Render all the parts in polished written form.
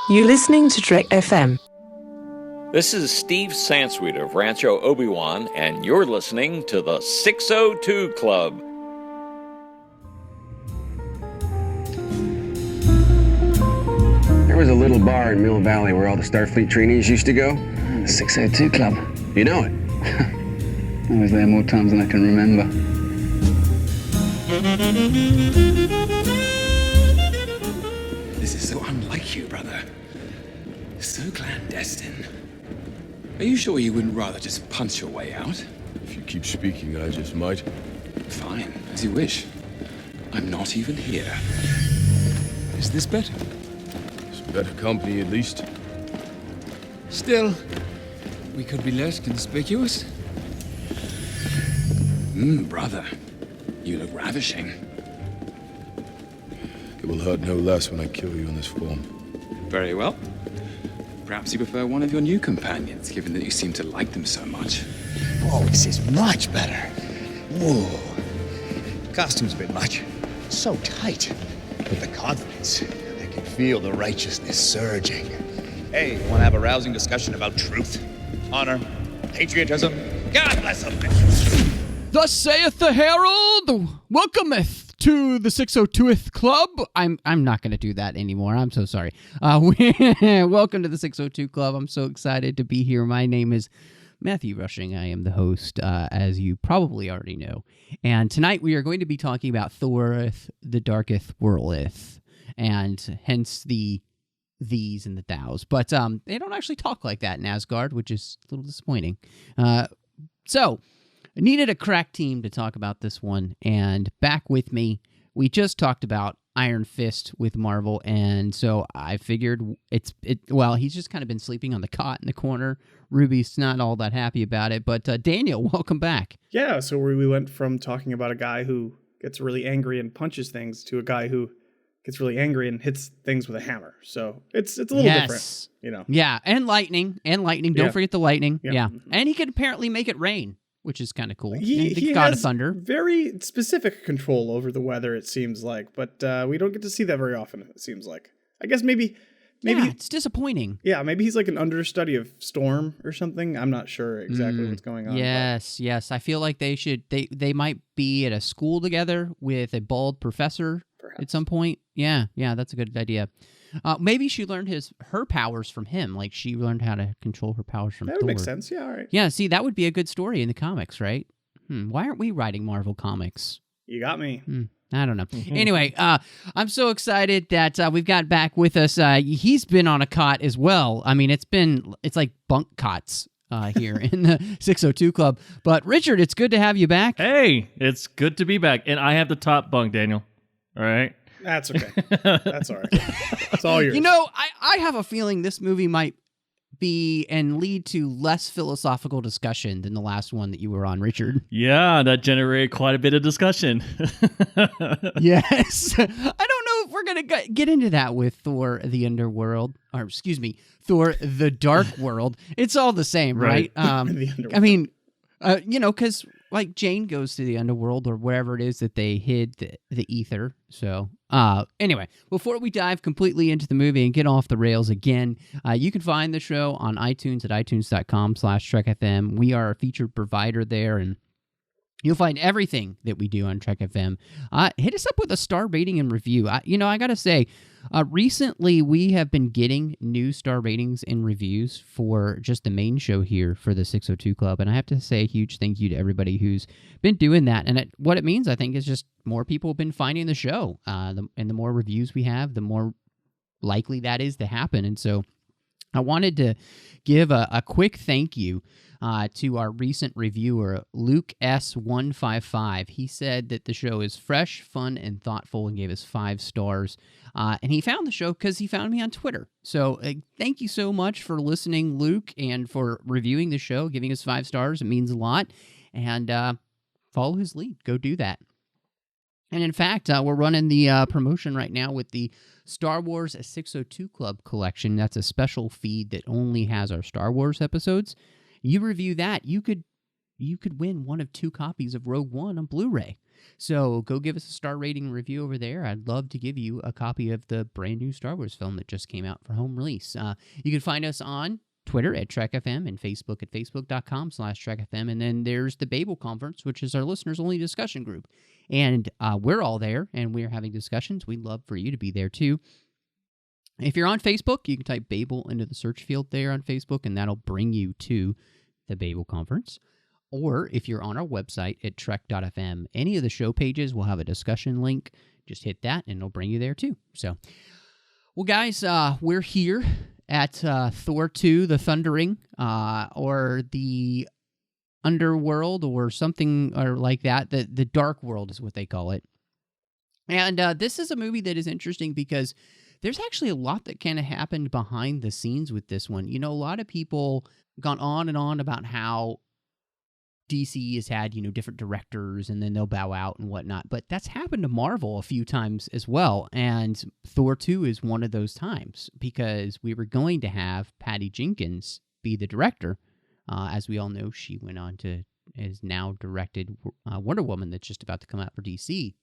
You're listening to Trek FM. This is Steve Sansweet of Rancho Obi-Wan, and you're listening to the 602 Club. There was a little bar in Mill Valley where all the Starfleet trainees used to go. The 602 Club. You know it. I was there more times than I can remember. This is so unlike you, brother. So clandestine. Are you sure you wouldn't rather just punch your way out? If you keep speaking, I just might. Fine, as you wish. I'm not even here. Is this better? It's better company, at least. Still, we could be less conspicuous. Brother, you look ravishing. It will hurt no less when I kill you in this form. Very well. Perhaps you prefer one of your new companions, given that you seem to like them so much. Oh, this is much better. Whoa. Costume's a bit much. So tight. But the confidence, I can feel the righteousness surging. Hey, you want to have a rousing discussion about truth, honor, patriotism? God bless them. Thus saith the herald, welcometh to the 602th Club. I'm not going to do that anymore. I'm so sorry. Welcome to the 602 Club. I'm so excited to be here. My name is Matthew Rushing. I am the host, as you probably already know. And tonight we are going to be talking about Thorith, the Darketh Worldeth, and hence the these and the thous. But they don't actually talk like that in Asgard, which is a little disappointing. So I needed a crack team to talk about this one, and back with me, we just talked about Iron Fist with Marvel, and so I figured he's just kind of been sleeping on the cot in the corner. Ruby's not all that happy about it, but Daniel, welcome back. Yeah, so we went from talking about a guy who gets really angry and punches things to a guy who gets really angry and hits things with a hammer. So it's a little different, you know. Yeah, and lightning. Don't forget the lightning. Yeah. And he can apparently make it rain, which is kind of cool. He God has of Thunder. Very specific control over the weather, it seems like, but we don't get to see that very often, it seems like. I guess maybe it's disappointing. Yeah, maybe he's like an understudy of Storm or something. I'm not sure exactly what's going on. Yes. I feel like they might be at a school together with a bald professor at some point. Yeah, that's a good idea. Maybe she learned her powers from him, like she learned how to control her powers from Thor. That would make sense, yeah, all right. Yeah, see, that would be a good story in the comics, right? Why aren't we writing Marvel comics? You got me. I don't know. Anyway, I'm so excited that we've got back with us. He's been on a cot as well. I mean, it's like bunk cots here in the 602 Club. But Richard, it's good to have you back. Hey, it's good to be back. And I have the top bunk, Daniel. All right? That's okay. That's all right. It's all yours. You know, I have a feeling this movie might be and lead to less philosophical discussion than the last one that you were on, Richard. Yeah, that generated quite a bit of discussion. Yes. I don't know if we're going to get into that with Thor, the Underworld, or excuse me, Thor, the Dark World. It's all the same, right? I mean, because like Jane goes to the underworld or wherever it is that they hid the ether. So anyway, before we dive completely into the movie and get off the rails again, you can find the show on iTunes at itunes.com/TrekFM. We are a featured provider there, and you'll find everything that we do on Trek FM. Hit us up with a star rating and review. I got to say, recently we have been getting new star ratings and reviews for just the main show here for the 602 Club. And I have to say a huge thank you to everybody who's been doing that. And what it means, I think, is just more people have been finding the show. And the more reviews we have, the more likely that is to happen. And so I wanted to give a quick thank you to our recent reviewer, Luke S155. He said that the show is fresh, fun, and thoughtful, and gave us 5 stars. And he found the show because he found me on Twitter. So thank you so much for listening, Luke, and for reviewing the show, giving us 5 stars. It means a lot. And follow his lead. Go do that. And in fact, we're running the promotion right now with the Star Wars 602 Club collection. That's a special feed that only has our Star Wars episodes. You review that, you could you could win one of 2 copies of Rogue One on Blu-ray. So go give us a star rating and review over there. I'd love to give you a copy of the brand new Star Wars film that just came out for home release. You can find us on Twitter at TrekFM and Facebook at facebook.com/TrekFM. And then there's the Babel Conference, which is our listeners-only discussion group. And we're all there, and we're having discussions. We'd love for you to be there, too. If you're on Facebook, you can type Babel into the search field there on Facebook, and that'll bring you to the Babel Conference. Or if you're on our website at trek.fm, any of the show pages will have a discussion link. Just hit that, and it'll bring you there, too. So, well, guys, we're here at Thor 2, The Thundering, or the Underworld, or something or like that. The Dark World is what they call it. And this is a movie that is interesting because there's actually a lot that kind of happened behind the scenes with this one. You know, a lot of people gone on and on about how DC has had, you know, different directors and then they'll bow out and whatnot. But that's happened to Marvel a few times as well. And Thor 2 is one of those times because we were going to have Patty Jenkins be the director. As we all know, she went on to, is now directed Wonder Woman that's just about to come out for DC.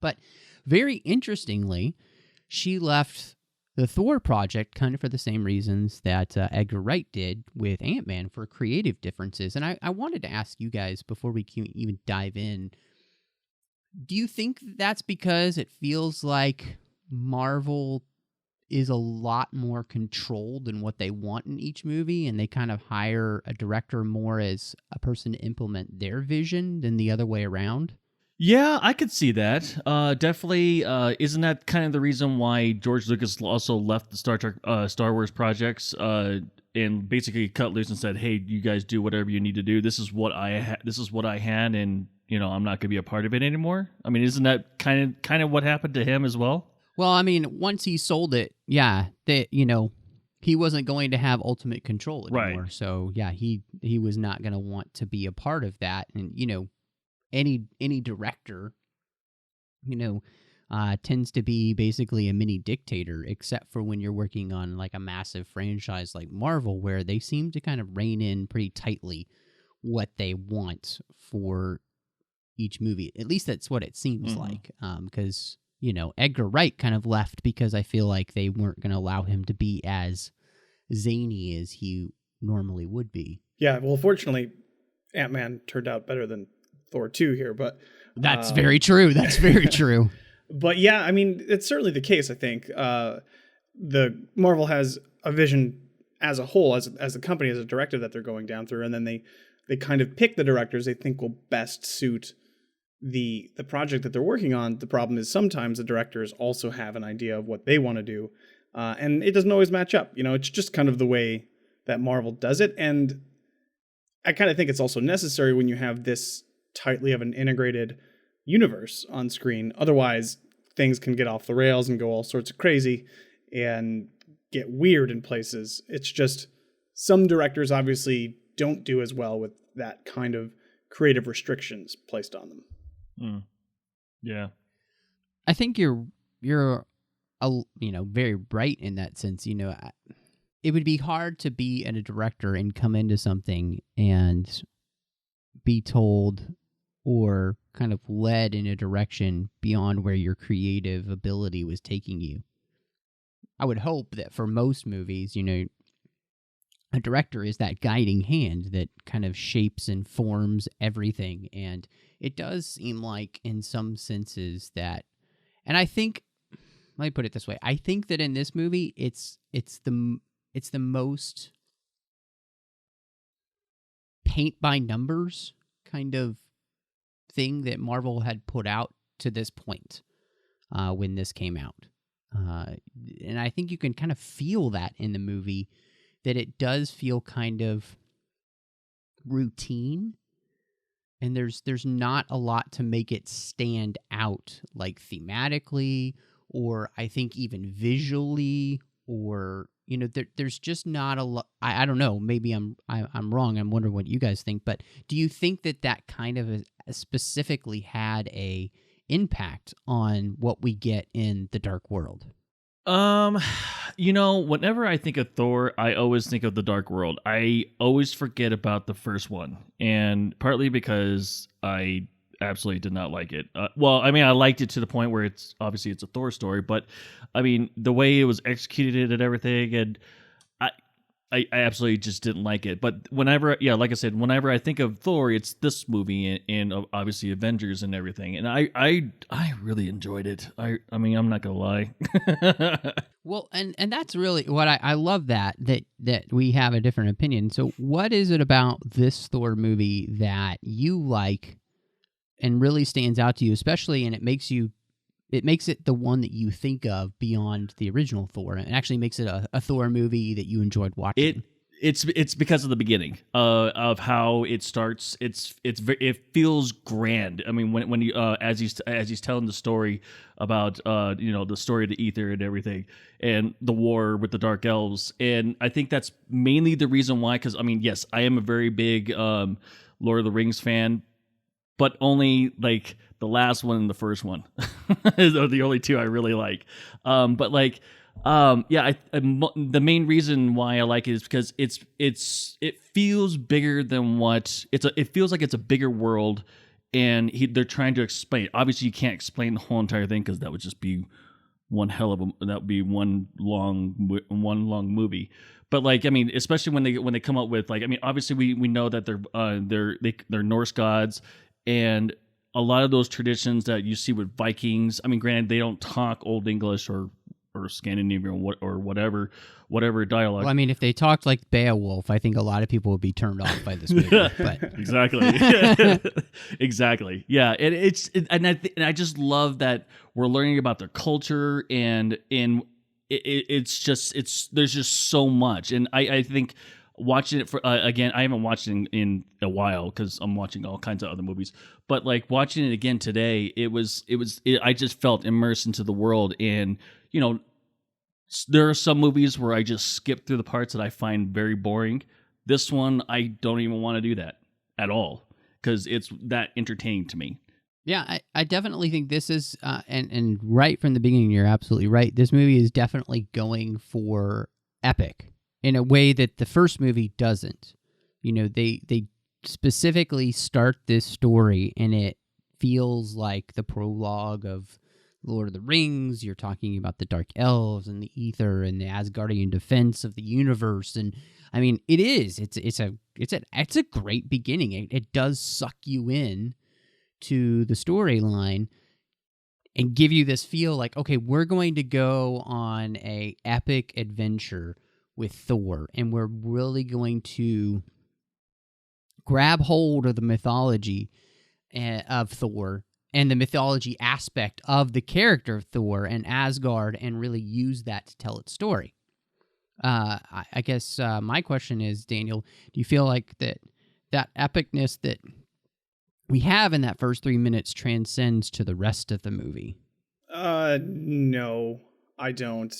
But very interestingly, she left the Thor project kind of for the same reasons that Edgar Wright did with Ant-Man, for creative differences. And I wanted to ask you guys, before we can even dive in, do you think that's because it feels like Marvel is a lot more controlled in what they want in each movie, and they kind of hire a director more as a person to implement their vision than the other way around? Yeah, I could see that. Definitely. Isn't that kind of the reason why George Lucas also left the Star Wars projects and basically cut loose and said, "Hey, you guys do whatever you need to do. This is what I this is what I had, and you know I'm not going to be a part of it anymore." I mean, isn't that kind of what happened to him as well? Well, I mean, once he sold it, yeah, he wasn't going to have ultimate control anymore. Right. So yeah, he was not going to want to be a part of that, and any director, tends to be basically a mini dictator, except for when you're working on like a massive franchise like Marvel, where they seem to kind of rein in pretty tightly what they want for each movie. At least that's what it seems like. Because, Edgar Wright kind of left because I feel like they weren't going to allow him to be as zany as he normally would be. Yeah, well, fortunately, Ant-Man turned out better than Thor 2 here, but that's very true. That's very true. But yeah, I mean, it's certainly the case. I think the Marvel has a vision as a whole, as a company, as a directive that they're going down through, and then they kind of pick the directors they think will best suit the project that they're working on. The problem is sometimes the directors also have an idea of what they want to do, and it doesn't always match up. It's just kind of the way that Marvel does it, and I kind of think it's also necessary when you have this tightly of an integrated universe on screen. Otherwise, things can get off the rails and go all sorts of crazy and get weird in places. It's just some directors obviously don't do as well with that kind of creative restrictions placed on them. Yeah, I think you're very right in that sense. It would be hard to be a director and come into something and be told or kind of led in a direction beyond where your creative ability was taking you. I would hope that for most movies, a director is that guiding hand that kind of shapes and forms everything. And it does seem like in some senses that, and I think, let me put it this way. I think that in this movie, it's the most paint by numbers kind of thing that Marvel had put out to this point when this came out. And I think you can kind of feel that in the movie, that it does feel kind of routine, and there's not a lot to make it stand out, like thematically, or I think even visually, or there's just not a lot. I don't know. Maybe I'm wrong. I'm wondering what you guys think. But do you think that kind of specifically had a impact on what we get in the Dark World? Um, whenever I think of Thor, I always think of the Dark World. I always forget about the first one, and partly because I absolutely did not like it. I liked it to the point where it's a Thor story, but I mean, the way it was executed and everything, and I absolutely just didn't like it. But whenever, like I said, whenever I think of Thor, it's this movie and obviously Avengers and everything. And I really enjoyed it. I mean, I'm not gonna lie. Well, and that's really what I love that we have a different opinion. So what is it about this Thor movie that you like and really stands out to you, especially, and it makes it the one that you think of beyond the original Thor, and it actually makes it a Thor movie that you enjoyed watching? It's because of the beginning of how it starts. It feels grand. I mean, when he as he's telling the story about the story of the ether and everything, and the war with the dark elves, and I think that's mainly the reason why. Because I mean, yes, I am a very big Lord of the Rings fan, but only like the last one and the first one are the only two I really like. The main reason why I like it is because it feels bigger than it feels like it's a bigger world, and they're trying to explain it. Obviously, you can't explain the whole entire thing because that would just be one long movie. But like, I mean, especially when they come up with, like, I mean, obviously we know that they're Norse gods, and a lot of those traditions that you see with Vikings. I mean, granted, they don't talk Old English or Scandinavian or whatever dialogue. Well, I mean, if they talked like Beowulf, I think a lot of people would be turned off by this movie. But Exactly, exactly. Yeah, I just love that we're learning about their culture, and there's just so much, and I think watching it for again, I haven't watched it in a while because I'm watching all kinds of other movies, but like watching it again today, I just felt immersed into the world. And there are some movies where I just skip through the parts that I find very boring. This one, I don't even want to do that at all because it's that entertaining to me. yeah, I definitely think this is, and right from the beginning, you're absolutely right. This movie is definitely going for epic in a way that the first movie doesn't. They specifically start this story, and it feels like the prologue of Lord of the Rings. You're talking about the Dark Elves and the Ether and the Asgardian defense of the universe, and I mean, it's a great beginning. It does suck you in to the storyline and give you this feel like, okay, we're going to go on a epic adventure with Thor, and we're really going to grab hold of the mythology of Thor and the mythology aspect of the character of Thor and Asgard, and really use that to tell its story. I guess my question is, Daniel, do you feel like that epicness that we have in that first 3 minutes transcends to the rest of the movie? No, I don't.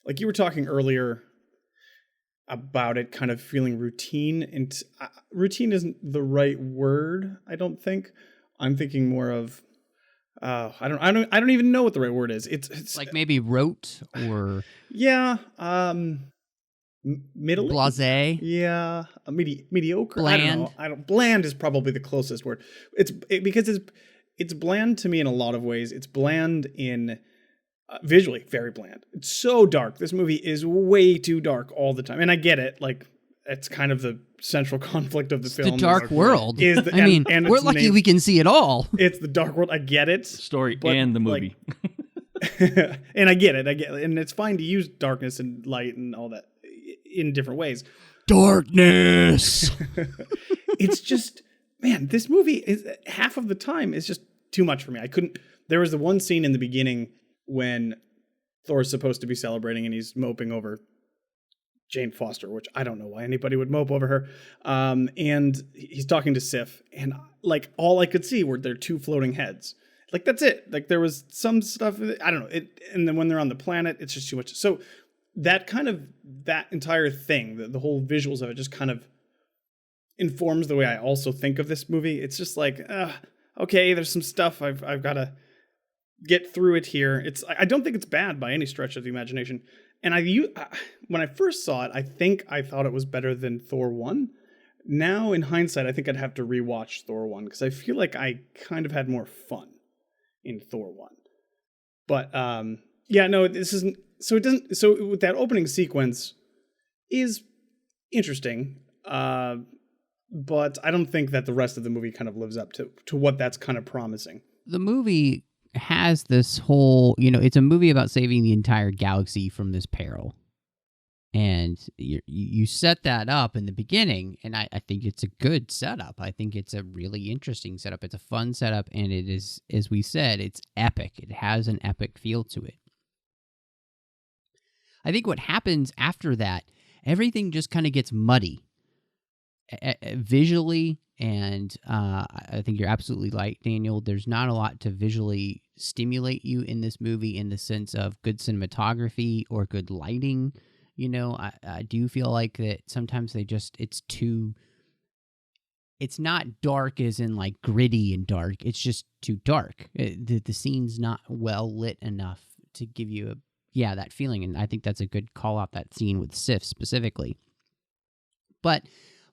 Like you were talking earlier about it kind of feeling routine, and routine isn't the right word, I don't think. I'm thinking more of I don't even know what the right word is. It's like maybe rote or middle, blasé. Yeah, mediocre. Bland. I don't know. Bland is probably the closest word. Because it's bland to me in a lot of ways. It's bland in visually, very bland. It's so dark. This movie is way too dark all the time, and I get it. Like, it's kind of the central conflict of the film. The dark world. And we're lucky we can see it all. It's the dark world. I get it. Story and the movie. And I get it. And it's fine to use darkness and light and all that in different ways. Darkness. It's just, man, this movie is half of the time is just too much for me. There was the one scene in the beginning when Thor's supposed to be celebrating and he's moping over Jane Foster, which I don't know why anybody would mope over her. And he's talking to Sif, and like all I could see were their two floating heads. Like, that's it. Like, there was some stuff, I don't know. And then when they're on the planet, it's just too much. So that entire thing, the whole visuals of it just kind of informs the way I also think of this movie. It's just like, okay, there's some stuff I've got to get through it here. I don't think it's bad by any stretch of the imagination. And when I first saw it, I think I thought it was better than Thor 1. Now, in hindsight, I think I'd have to rewatch Thor 1 because I feel like I kind of had more fun in Thor 1. But yeah, no, this isn't. So it doesn't. So with that opening sequence is interesting, but I don't think that the rest of the movie kind of lives up to what that's kind of promising. The movie has this whole, it's a movie about saving the entire galaxy from this peril. And you set that up in the beginning, and I think it's a good setup. I think it's a really interesting setup. It's a fun setup, and it is, as we said, it's epic. It has an epic feel to it. I think what happens after that, everything just kind of gets muddy visually, and I think you're absolutely right, Daniel. There's not a lot to visually stimulate you in this movie in the sense of good cinematography or good lighting. I do feel like that sometimes it's not dark as in like gritty and dark. It's just too dark. The scene's not well lit enough to give you that feeling. And I think that's a good call out, that scene with Sif specifically. But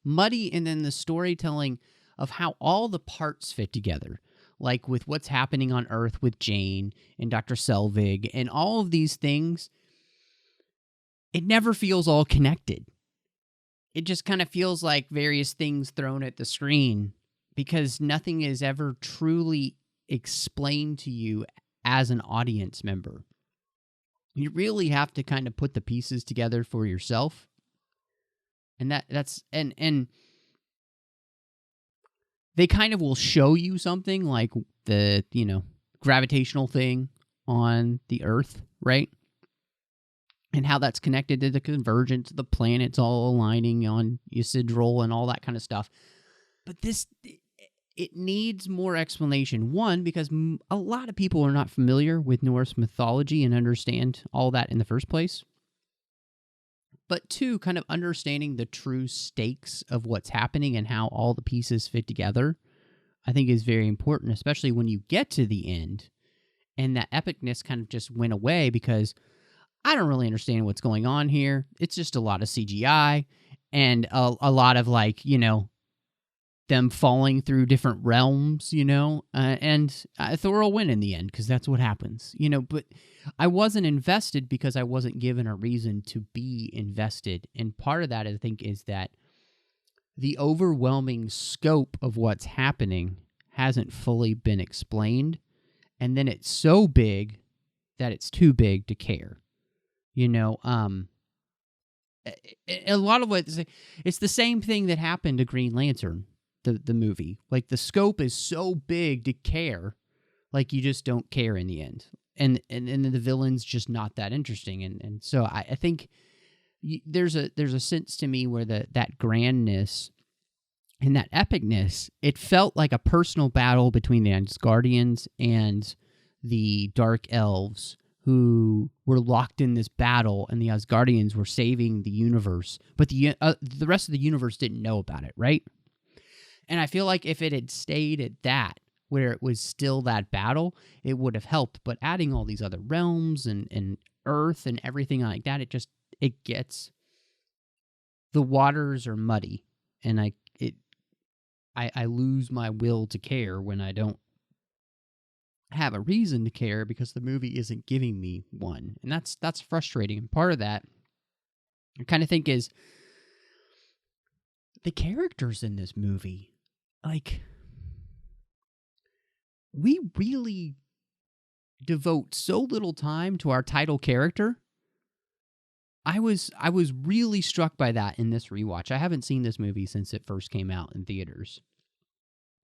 muddy, and then the storytelling of how all the parts fit together, like with what's happening on Earth with Jane and Dr. Selvig and all of these things. It never feels all connected. It just kind of feels like various things thrown at the screen because nothing is ever truly explained to you as an audience member. You really have to kind of put the pieces together for yourself. And that's they kind of will show you something like the, gravitational thing on the Earth, right? And how that's connected to the convergence of the planets all aligning on Isidrol and all that kind of stuff. But it needs more explanation. One, because a lot of people are not familiar with Norse mythology and understand all that in the first place. But two, kind of understanding the true stakes of what's happening and how all the pieces fit together, I think is very important, especially when you get to the end. And that epicness kind of just went away because I don't really understand what's going on here. It's just a lot of CGI and a lot of them falling through different realms, and Thor will win in the end because that's what happens, but I wasn't invested because I wasn't given a reason to be invested. And part of that, I think, is that the overwhelming scope of what's happening hasn't fully been explained. And then it's so big that it's too big to care. A lot of it's the same thing that happened to Green Lantern, the movie. Like, the scope is so big to care, like you just don't care in the end. And the villain's just not that interesting. And so I think there's a sense to me where that grandness and that epicness, it felt like a personal battle between the Asgardians and the Dark Elves, who were locked in this battle, and the Asgardians were saving the universe, but the rest of the universe didn't know about it, right? And I feel like if it had stayed at that, where it was still that battle, it would have helped. But adding all these other realms and Earth and everything like that, it gets, the waters are muddy, and I lose my will to care when I don't have a reason to care because the movie isn't giving me one. And that's frustrating. And part of that, I kind of think, is the characters in this movie. Like, we really devote so little time to our title character. I was really struck by that in this rewatch. I haven't seen this movie since it first came out in theaters.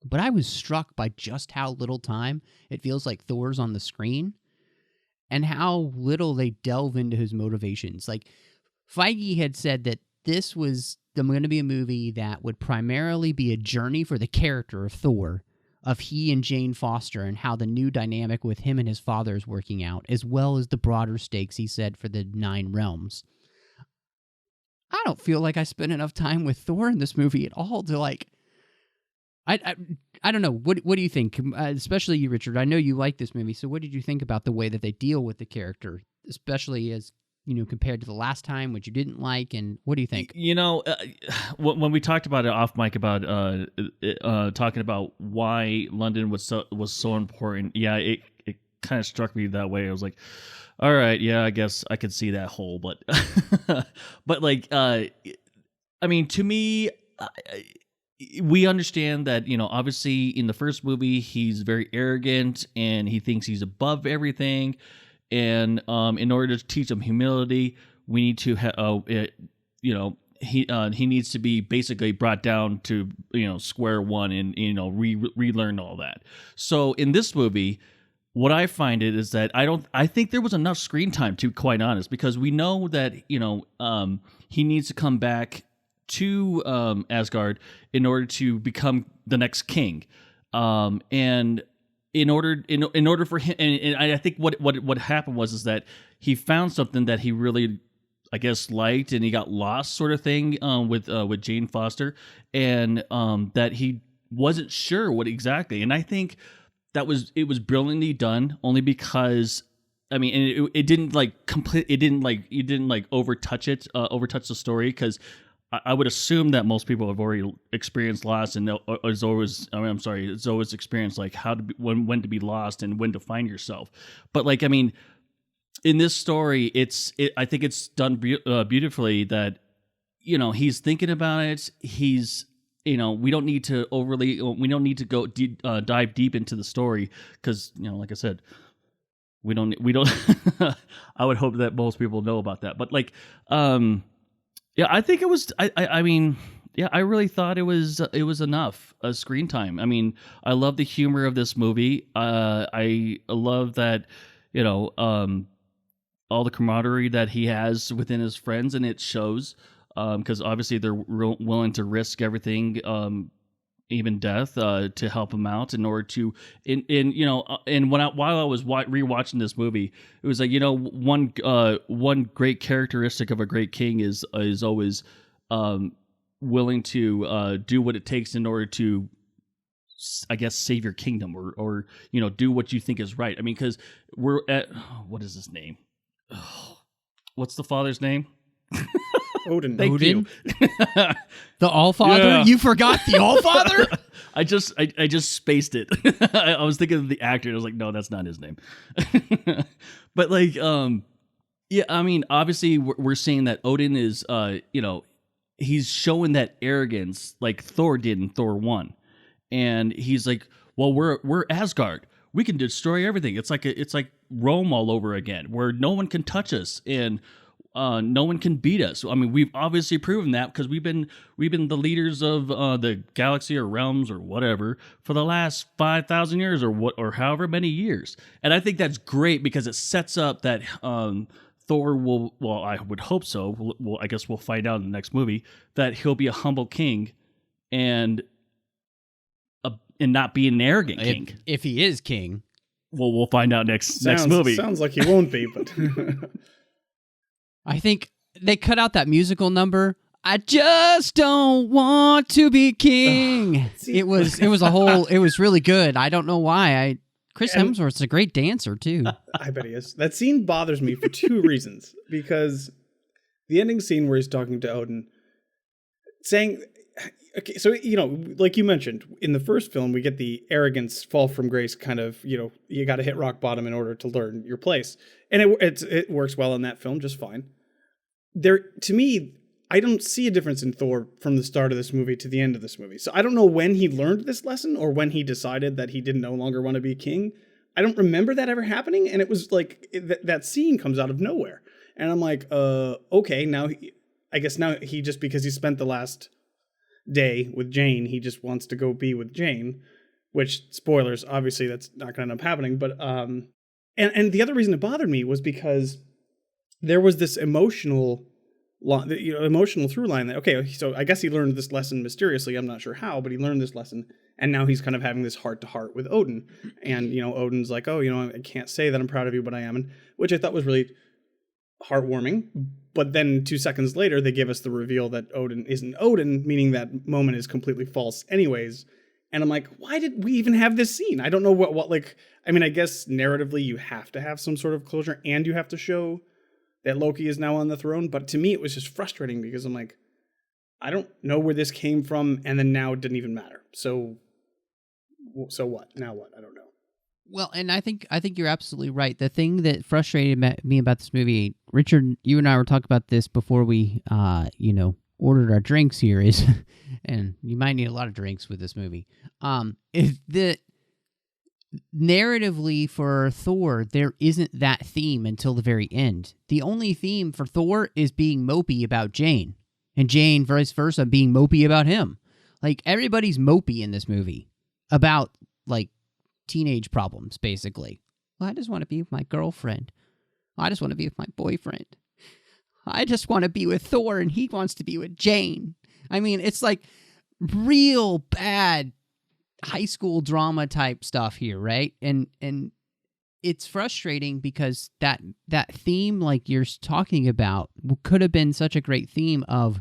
But I was struck by just how little time it feels like Thor's on the screen and how little they delve into his motivations. Like, Feige had said that this was going to be a movie that would primarily be a journey for the character of Thor, of he and Jane Foster, and how the new dynamic with him and his father is working out, as well as the broader stakes, he said, for the 9 realms. I don't feel like I spent enough time with Thor in this movie at all to, I don't know. What do you think? Especially you, Richard. I know you like this movie. So what did you think about the way that they deal with the character, especially as compared to the last time, which you didn't like, and what do you think? When we talked about it off mic about talking about why London was so important, yeah, it kind of struck me that way. I was like, all right, yeah, I guess I could see that hole, but but like, I mean, to me, we understand that obviously in the first movie he's very arrogant and he thinks he's above everything. And in order to teach him humility, we need to, he needs to be basically brought down to square one and relearn all that. So in this movie, what I find is that I think there was enough screen time, to be quite honest, because we know that he needs to come back to Asgard in order to become the next king, and in order for him, and I think what happened was that he found something that he really, I guess, liked, and he got lost, sort of thing, with Jane Foster, and that he wasn't sure what exactly. And I think it was brilliantly done, only because I mean, it didn't like complete, it didn't like overtouch the story, because I would assume that most people have already experienced loss, and it's always experienced like when to be lost and when to find yourself. But like, I mean, in this story, I think it's done beautifully that, he's thinking about it. He's, we don't need to go dive deep into the story, because, like I said, we don't, I would hope that most people know about that. But like, yeah, I think it was. I mean, yeah, I really thought it was enough screen time. I mean, I love the humor of this movie. I love that, all the camaraderie that he has within his friends, and it shows, because obviously they're willing to risk everything, even death, to help him out in order to, while I was rewatching this movie, it was like, one great characteristic of a great king is always willing to do what it takes in order to, I guess, save your kingdom, or do what you think is right. I mean, because we're at, what is his name? What's the father's name? Odin. Thank you. The All-Father? Yeah. You forgot the All-Father? I just spaced it. I was thinking of the actor, and I was like, no, that's not his name. But like, yeah, I mean, obviously we're seeing that Odin is, he's showing that arrogance like Thor did in Thor 1. And he's like, well, we're Asgard. We can destroy everything. It's like Rome all over again, where no one can touch us, and no one can beat us. I mean, we've obviously proven that, because we've been the leaders of the galaxy or realms or whatever for the last 5,000 years or however many years. And I think that's great, because it sets up that Thor will, well, I would hope so. Well, I guess we'll find out in the next movie that he'll be a humble king, and not be an arrogant king. If he is king. Well, we'll find out next movie. Sounds like he won't be, but I think they cut out that musical number. I just don't want to be king. It was really good. I don't know why. Chris Hemsworth's a great dancer too. I bet he is. That scene bothers me for two reasons. Because the ending scene where he's talking to Odin, saying, okay, so, like you mentioned, in the first film, we get the arrogance, fall from grace kind of, you got to hit rock bottom in order to learn your place. And it works well in that film just fine. To me, I don't see a difference in Thor from the start of this movie to the end of this movie. So I don't know when he learned this lesson, or when he decided that he didn't no longer want to be king. I don't remember that ever happening. And it was like, that scene comes out of nowhere. And I'm like, okay, now I guess now he just, because he spent the last day with Jane, he just wants to go be with Jane, which, spoilers, obviously that's not going to end up happening. But and the other reason it bothered me was because there was this emotional through line that, okay, so I guess he learned this lesson mysteriously. I'm not sure how, but he learned this lesson, and now he's kind of having this heart to heart with Odin. And Odin's like, oh, I can't say that I'm proud of you, but I am, which I thought was really heartwarming. But then 2 seconds later, they give us the reveal that Odin isn't Odin, meaning that moment is completely false anyways. And I'm like, why did we even have this scene? I don't know what like, I mean, I guess narratively you have to have some sort of closure and you have to show that Loki is now on the throne. But to me, it was just frustrating because I'm like, I don't know where this came from. And then now it didn't even matter. So what? Now what? I don't know. Well, and I think you're absolutely right. The thing that frustrated me about this movie, Richard, you and I were talking about this before we, ordered our drinks here is, and you might need a lot of drinks with this movie, is that narratively for Thor, there isn't that theme until the very end. The only theme for Thor is being mopey about Jane, and Jane, vice versa, being mopey about him. Like, everybody's mopey in this movie about, like, teenage problems, basically. Well, I just want to be with my girlfriend. I just want to be with my boyfriend. I just want to be with Thor and he wants to be with Jane. I mean, it's like real bad high school drama type stuff here, right? And it's frustrating because that theme, like you're talking about, could have been such a great theme of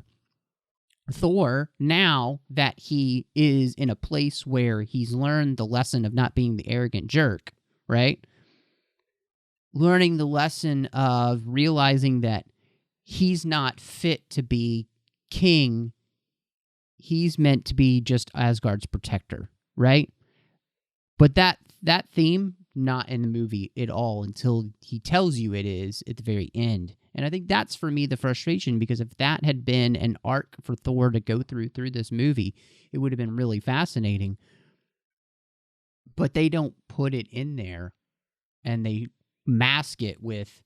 Thor, now that he is in a place where he's learned the lesson of not being the arrogant jerk, right? Learning the lesson of realizing that he's not fit to be king. He's meant to be just Asgard's protector, right? But that theme, not in the movie at all until he tells you it is at the very end. And I think that's, for me, the frustration, because if that had been an arc for Thor to go through this movie, it would have been really fascinating. But they don't put it in there, and they mask it with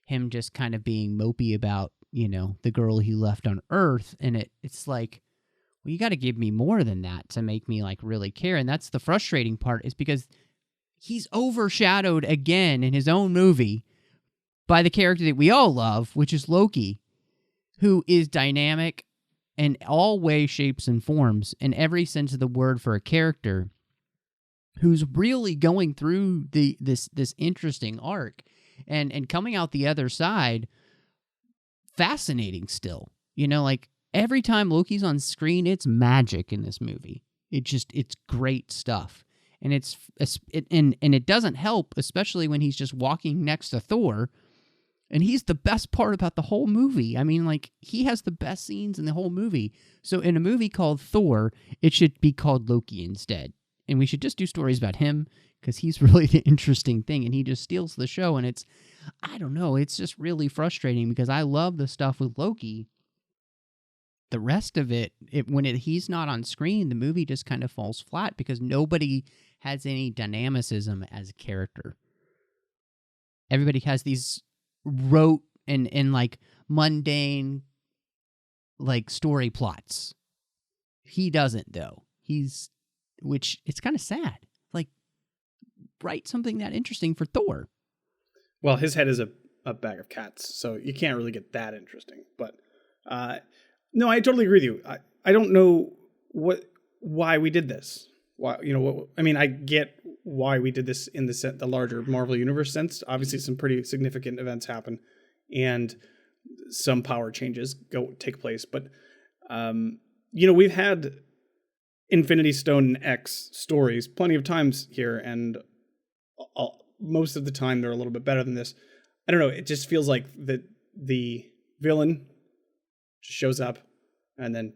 him just kind of being mopey about, the girl he left on Earth. And it's like, well, you got to give me more than that to make me, like, really care. And that's the frustrating part, is because he's overshadowed again in his own movie by the character that we all love, which is Loki, who is dynamic in all ways, shapes, and forms, in every sense of the word for a character, who's really going through this interesting arc and coming out the other side fascinating still. Like, every time Loki's on screen, it's magic in this movie. It's great stuff. And it doesn't help, especially when he's just walking next to Thor. And he's the best part about the whole movie. I mean, like, he has the best scenes in the whole movie. So in a movie called Thor, it should be called Loki instead. And we should just do stories about him, because he's really the interesting thing. And he just steals the show. And I don't know, it's just really frustrating, because I love the stuff with Loki. The rest of it, he's not on screen, the movie just kind of falls flat, because nobody has any dynamicism as a character. Everybody has these rote and like mundane, like, story plots. He doesn't, though. Which it's kind of sad. Like, write something that interesting for Thor. Well, his head is a bag of cats, so you can't really get that interesting. But no, I totally agree with you. I don't know why we did this. Why, I mean, I get why we did this in the larger Marvel Universe sense. Obviously, some pretty significant events happen, and some power changes take place. But we've had Infinity Stone and X stories plenty of times here, and most of the time they're a little bit better than this. I don't know. It just feels like the villain just shows up, and then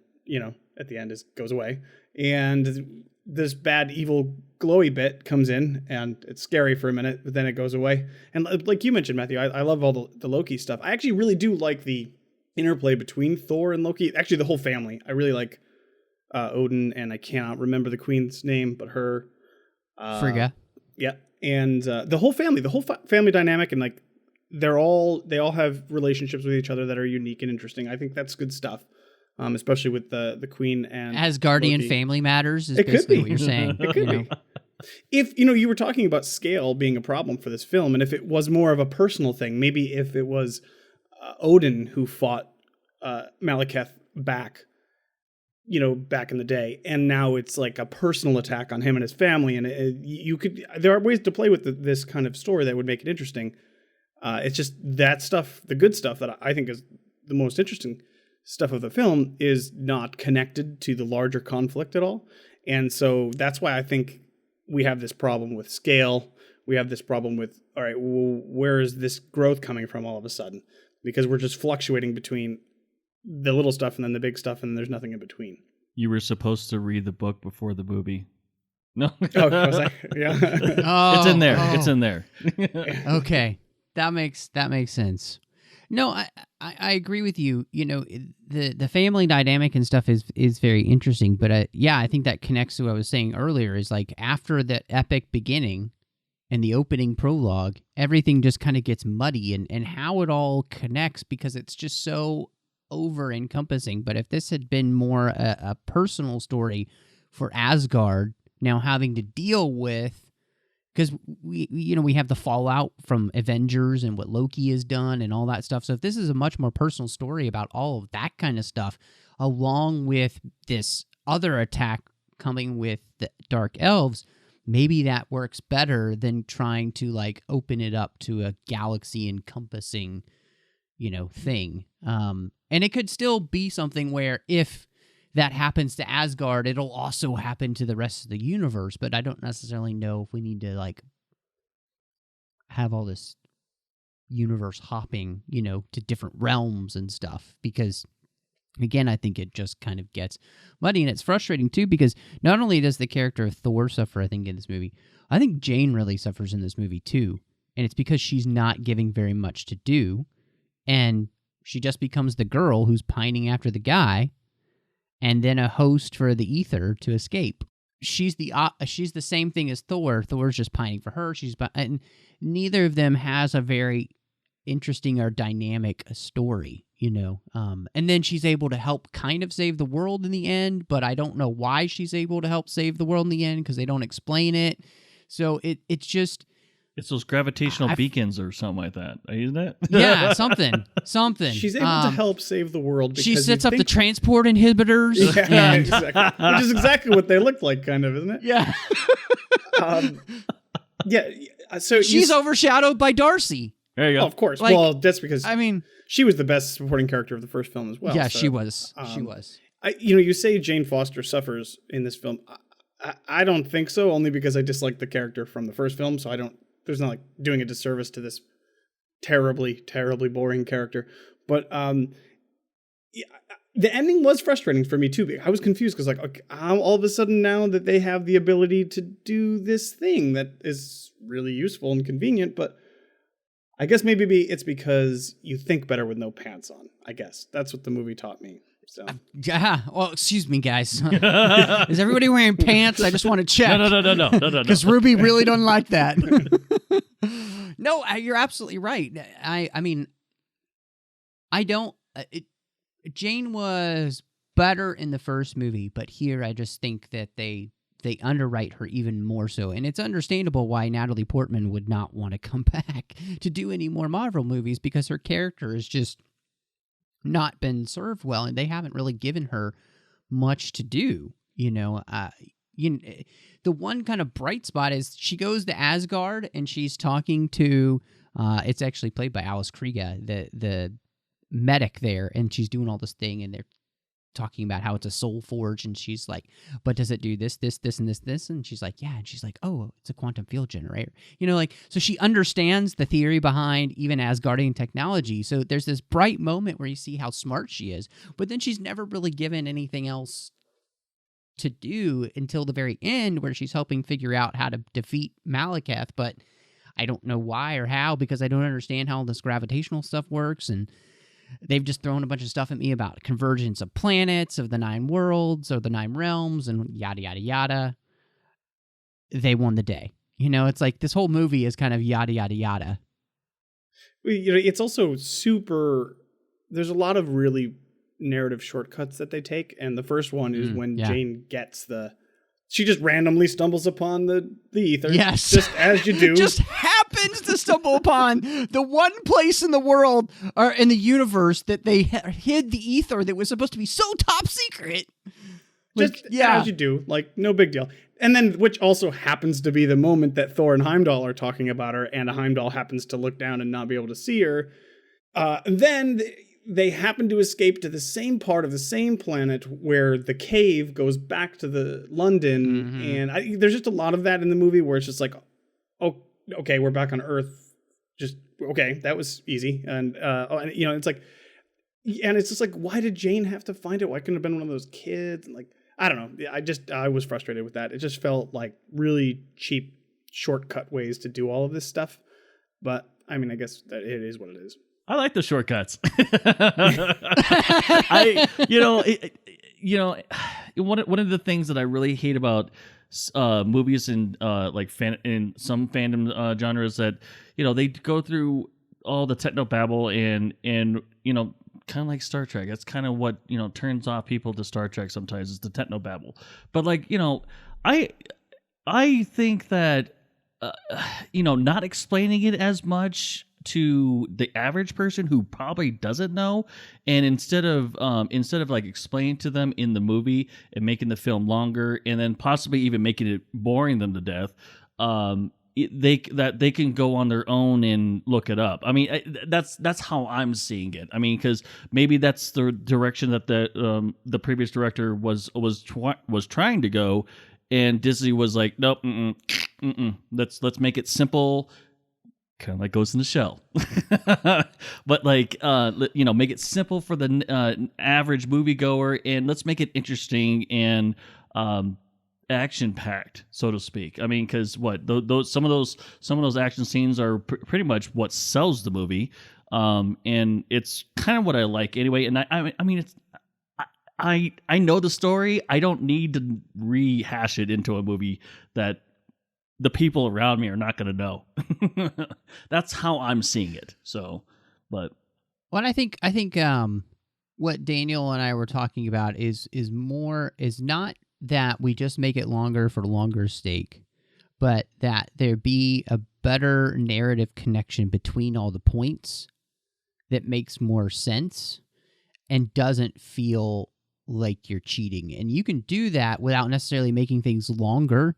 at the end goes away, and this bad, evil, glowy bit comes in, and it's scary for a minute, but then it goes away. And like you mentioned, Matthew, I love all the Loki stuff. I actually really do like the interplay between Thor and Loki. Actually, the whole family. I really like Odin, and I cannot remember the queen's name, but her... Frigga. Yeah, and the whole family dynamic, and like they all have relationships with each other that are unique and interesting. I think that's good stuff. Especially with the Queen and Asgardian Loki. Family Matters is basically what you're saying. It could be. If you were talking about scale being a problem for this film, and if it was more of a personal thing, maybe if it was Odin who fought Malekith back in the day, and now it's like a personal attack on him and his family, and there are ways to play with this kind of story that would make it interesting. It's just that stuff, the good stuff that I think is the most interesting stuff of the film, is not connected to the larger conflict at all. And so that's why I think we have this problem with scale. We have this problem with, all right, well, where is this growth coming from all of a sudden? Because we're just fluctuating between the little stuff and then the big stuff, and there's nothing in between. You were supposed to read the book before the movie. No. Oh, was I? Yeah. It's in there. It's in there. Okay. That makes sense. No, I agree with you. You know, the family dynamic and stuff is very interesting. But yeah, I think that connects to what I was saying earlier. Is like after that epic beginning and the opening prologue, everything just kind of gets muddy and how it all connects because it's just so over encompassing. But if this had been more a personal story for Asgard, now having to deal with. Because we have the fallout from Avengers and what Loki has done and all that stuff. So if this is a much more personal story about all of that kind of stuff, along with this other attack coming with the Dark Elves, maybe that works better than trying to like open it up to a galaxy encompassing, thing. And it could still be something where if that happens to Asgard, it'll also happen to the rest of the universe, but I don't necessarily know if we need to, like, have all this universe hopping, to different realms and stuff, because, again, I think it just kind of gets muddy, and it's frustrating, too, because not only does the character of Thor suffer, I think, in this movie, I think Jane really suffers in this movie, too, and it's because she's not giving very much to do, and she just becomes the girl who's pining after the guy, and then a host for the ether to escape. She's the same thing as Thor. Thor's just pining for her. And neither of them has a very interesting or dynamic story, And then she's able to help kind of save the world in the end, but I don't know why she's able to help save the world in the end because they don't explain it. So it's just. It's those gravitational beacons or something like that, isn't it? Yeah, something. She's able to help save the world. Because she sets up the transport inhibitors. Yeah, exactly. Which is exactly what they look like, kind of, isn't it? Yeah. Yeah. So she's overshadowed by Darcy. There you go. Oh, of course. Well, that's because she was the best supporting character of the first film as well. Yeah, so, she was. She was. You say Jane Foster suffers in this film. I don't think so, only because I dislike the character from the first film, so I don't. There's not like doing a disservice to this terribly, terribly boring character. But yeah, the ending was frustrating for me too. I was confused because okay, all of a sudden now that they have the ability to do this thing that is really useful and convenient, but I guess maybe it's because you think better with no pants on. I guess that's what the movie taught me. So. Yeah. Well, excuse me, guys. Is everybody wearing pants? I just want to check. No. Because Ruby really don't like that. No, you're absolutely right. I mean, I don't. Jane was better in the first movie, but here I just think that they underwrite her even more so, and it's understandable why Natalie Portman would not want to come back to do any more Marvel movies because her character is just not been served well, and they haven't really given her much to do. The one kind of bright spot is she goes to Asgard and she's talking to it's actually played by Alice Frigga, the medic there, and she's doing all this thing, and they're talking about how it's a soul forge, and she's like, but does it do this, and this? And she's like, yeah. And she's like, oh, it's a quantum field generator. So she understands the theory behind even Asgardian technology. So there's this bright moment where you see how smart she is, but then she's never really given anything else to do until the very end where she's helping figure out how to defeat Malekith, but I don't know why or how because I don't understand how all this gravitational stuff works, and they've just thrown a bunch of stuff at me about convergence of planets, of the 9 worlds, or the 9 realms, and yada, yada, yada. They won the day. It's like this whole movie is kind of yada, yada, yada. It's also super... There's a lot of really narrative shortcuts that they take, and the first one is when Jane gets she just randomly stumbles upon the ether. Yes. Just as you do. Just happens to stumble upon the one place in the world or in the universe that they hid the ether that was supposed to be so top secret. Just as you do. Like, no big deal. And then, which also happens to be the moment that Thor and Heimdall are talking about her, and Heimdall happens to look down and not be able to see her. Then they happen to escape to the same part of the same planet where the cave goes back to the London. And there's just a lot of that in the movie where it's just like, oh, okay, we're back on Earth. Just, okay, that was easy. And, it's like, and it's just like, why did Jane have to find it? Why couldn't it have been one of those kids? And like, I don't know. I was frustrated with that. It just felt like really cheap shortcut ways to do all of this stuff. But I mean, I guess that it is what it is. I like the shortcuts. One of the things that I really hate about movies and in some fandom genres that they go through all the technobabble and kind of like Star Trek. That's kind of what turns off people to Star Trek sometimes, is the technobabble. But I think that not explaining it as much to the average person who probably doesn't know, and instead of like explaining to them in the movie and making the film longer and then possibly even making it boring them to death, they can go on their own and look it up. I mean, that's how I'm seeing it. I mean, because maybe that's the direction that the previous director was trying to go, and Disney was like, nope, let's make it simple. Kind of like Ghost in the Shell. But make it simple for the average moviegoer, and let's make it interesting and action packed, so to speak. I mean, because some of those action scenes are pretty much what sells the movie, and it's kind of what I like anyway. And I mean, it's I know the story. I don't need to rehash it into a movie that the people around me are not going to know. That's how I'm seeing it. So, but I think what Daniel and I were talking about is not that we just make it longer for longer sake, but that there be a better narrative connection between all the points that makes more sense and doesn't feel like you're cheating. And you can do that without necessarily making things longer.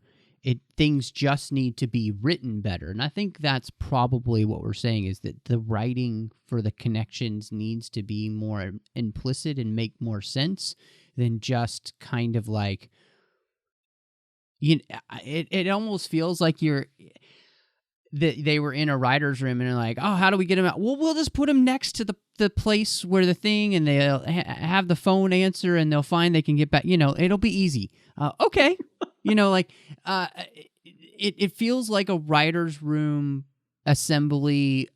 Things just need to be written better. And I think that's probably what we're saying, is that the writing for the connections needs to be more implicit and make more sense than just kind of like, it almost feels like they were in a writer's room and they're like, oh, how do we get him out? Well, we'll just put him next to the place where the thing, and they'll have the phone answer and they'll find they can get back. It'll be easy. Okay. It feels like a writer's room assembly,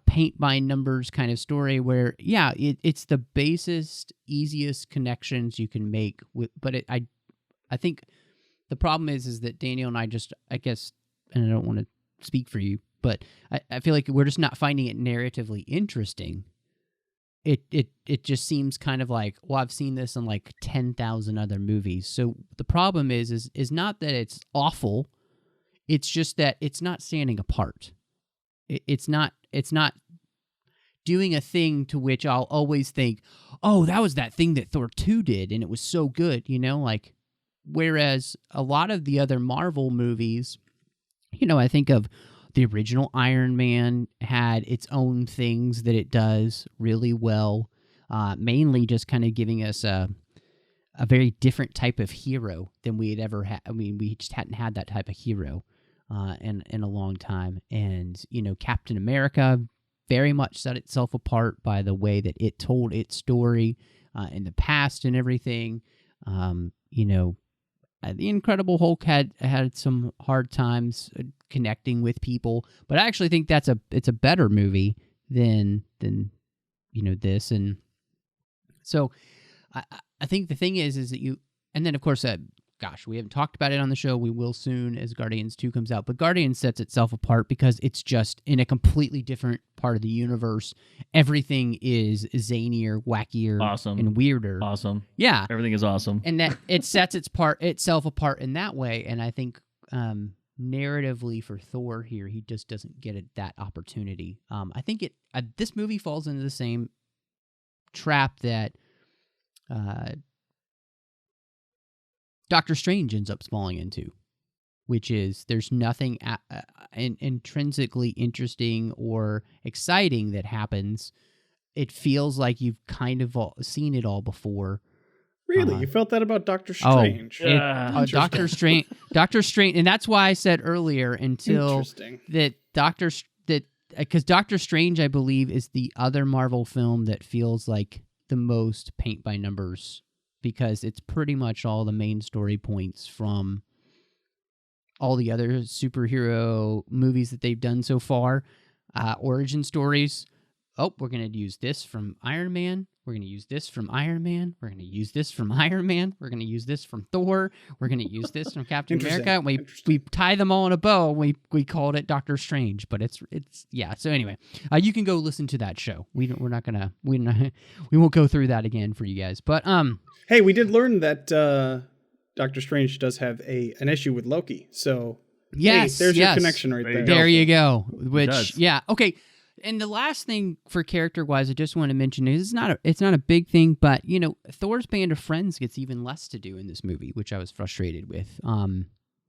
paint by numbers kind of story where, yeah, it's the basest, easiest connections you can make but I think the problem is that Daniel and I just, I guess, and I don't want to speak for you, but I feel like we're just not finding it narratively interesting. It just seems kind of like, well, I've seen this in like 10,000 other movies. So the problem is not that it's awful. It's just that it's not standing apart. It's not doing a thing to which I'll always think, oh, that was that thing that Thor 2 did, and it was so good, whereas a lot of the other Marvel movies, I think of the original Iron Man had its own things that it does really well, mainly just kind of giving us a very different type of hero than we had ever had. I mean, we just hadn't had that type of hero in a long time. And, Captain America very much set itself apart by the way that it told its story in the past and everything. The Incredible Hulk had some hard times connecting with people, but I actually think it's a better movie than this. And so I think the thing is that and then of course, we haven't talked about it on the show. We will soon as Guardians 2 comes out, but Guardians sets itself apart because it's just in a completely different part of the universe. Everything is zanier, wackier, awesome, and weirder. Awesome. Yeah. Everything is awesome. And that it sets itself apart in that way. And I think narratively for Thor here, he just doesn't get that opportunity. I think this movie falls into the same trap that Doctor Strange ends up falling into, which is there's nothing intrinsically interesting or exciting that happens it feels like you've kind of seen it all before. Really? You felt that about Doctor Strange? Doctor Strange. Doctor Strange, and that's why I said earlier because Doctor Strange, I believe, is the other Marvel film that feels like the most paint by numbers, because it's pretty much all the main story points from all the other superhero movies that they've done so far. Origin stories. Oh, we're going to use this from Iron Man. We're going to use this from Iron Man. We're going to use this from Iron Man. We're going to use this from Thor. We're going to use this from Captain America. We tie them all in a bow. We called it Doctor Strange, but it's yeah. So anyway, you can go listen to that show. We won't go through that again for you guys. But hey, we did learn that Doctor Strange does have an issue with Loki. So yes, there's your connection right there. There you go. Which okay. And the last thing for character-wise, I just want to mention is it's not a big thing, but Thor's band of friends gets even less to do in this movie, which I was frustrated with.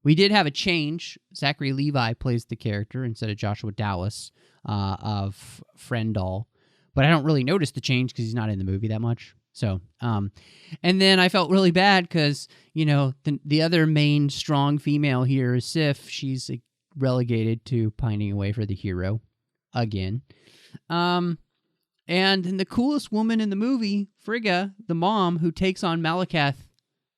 We did have a change. Zachary Levi plays the character instead of Joshua Dallas of Frendall, but I don't really notice the change because he's not in the movie that much. So, and then I felt really bad because the other main strong female here is Sif. She's relegated to pining away for the hero. Again. And then the coolest woman in the movie, Frigga, the mom, who takes on Malekith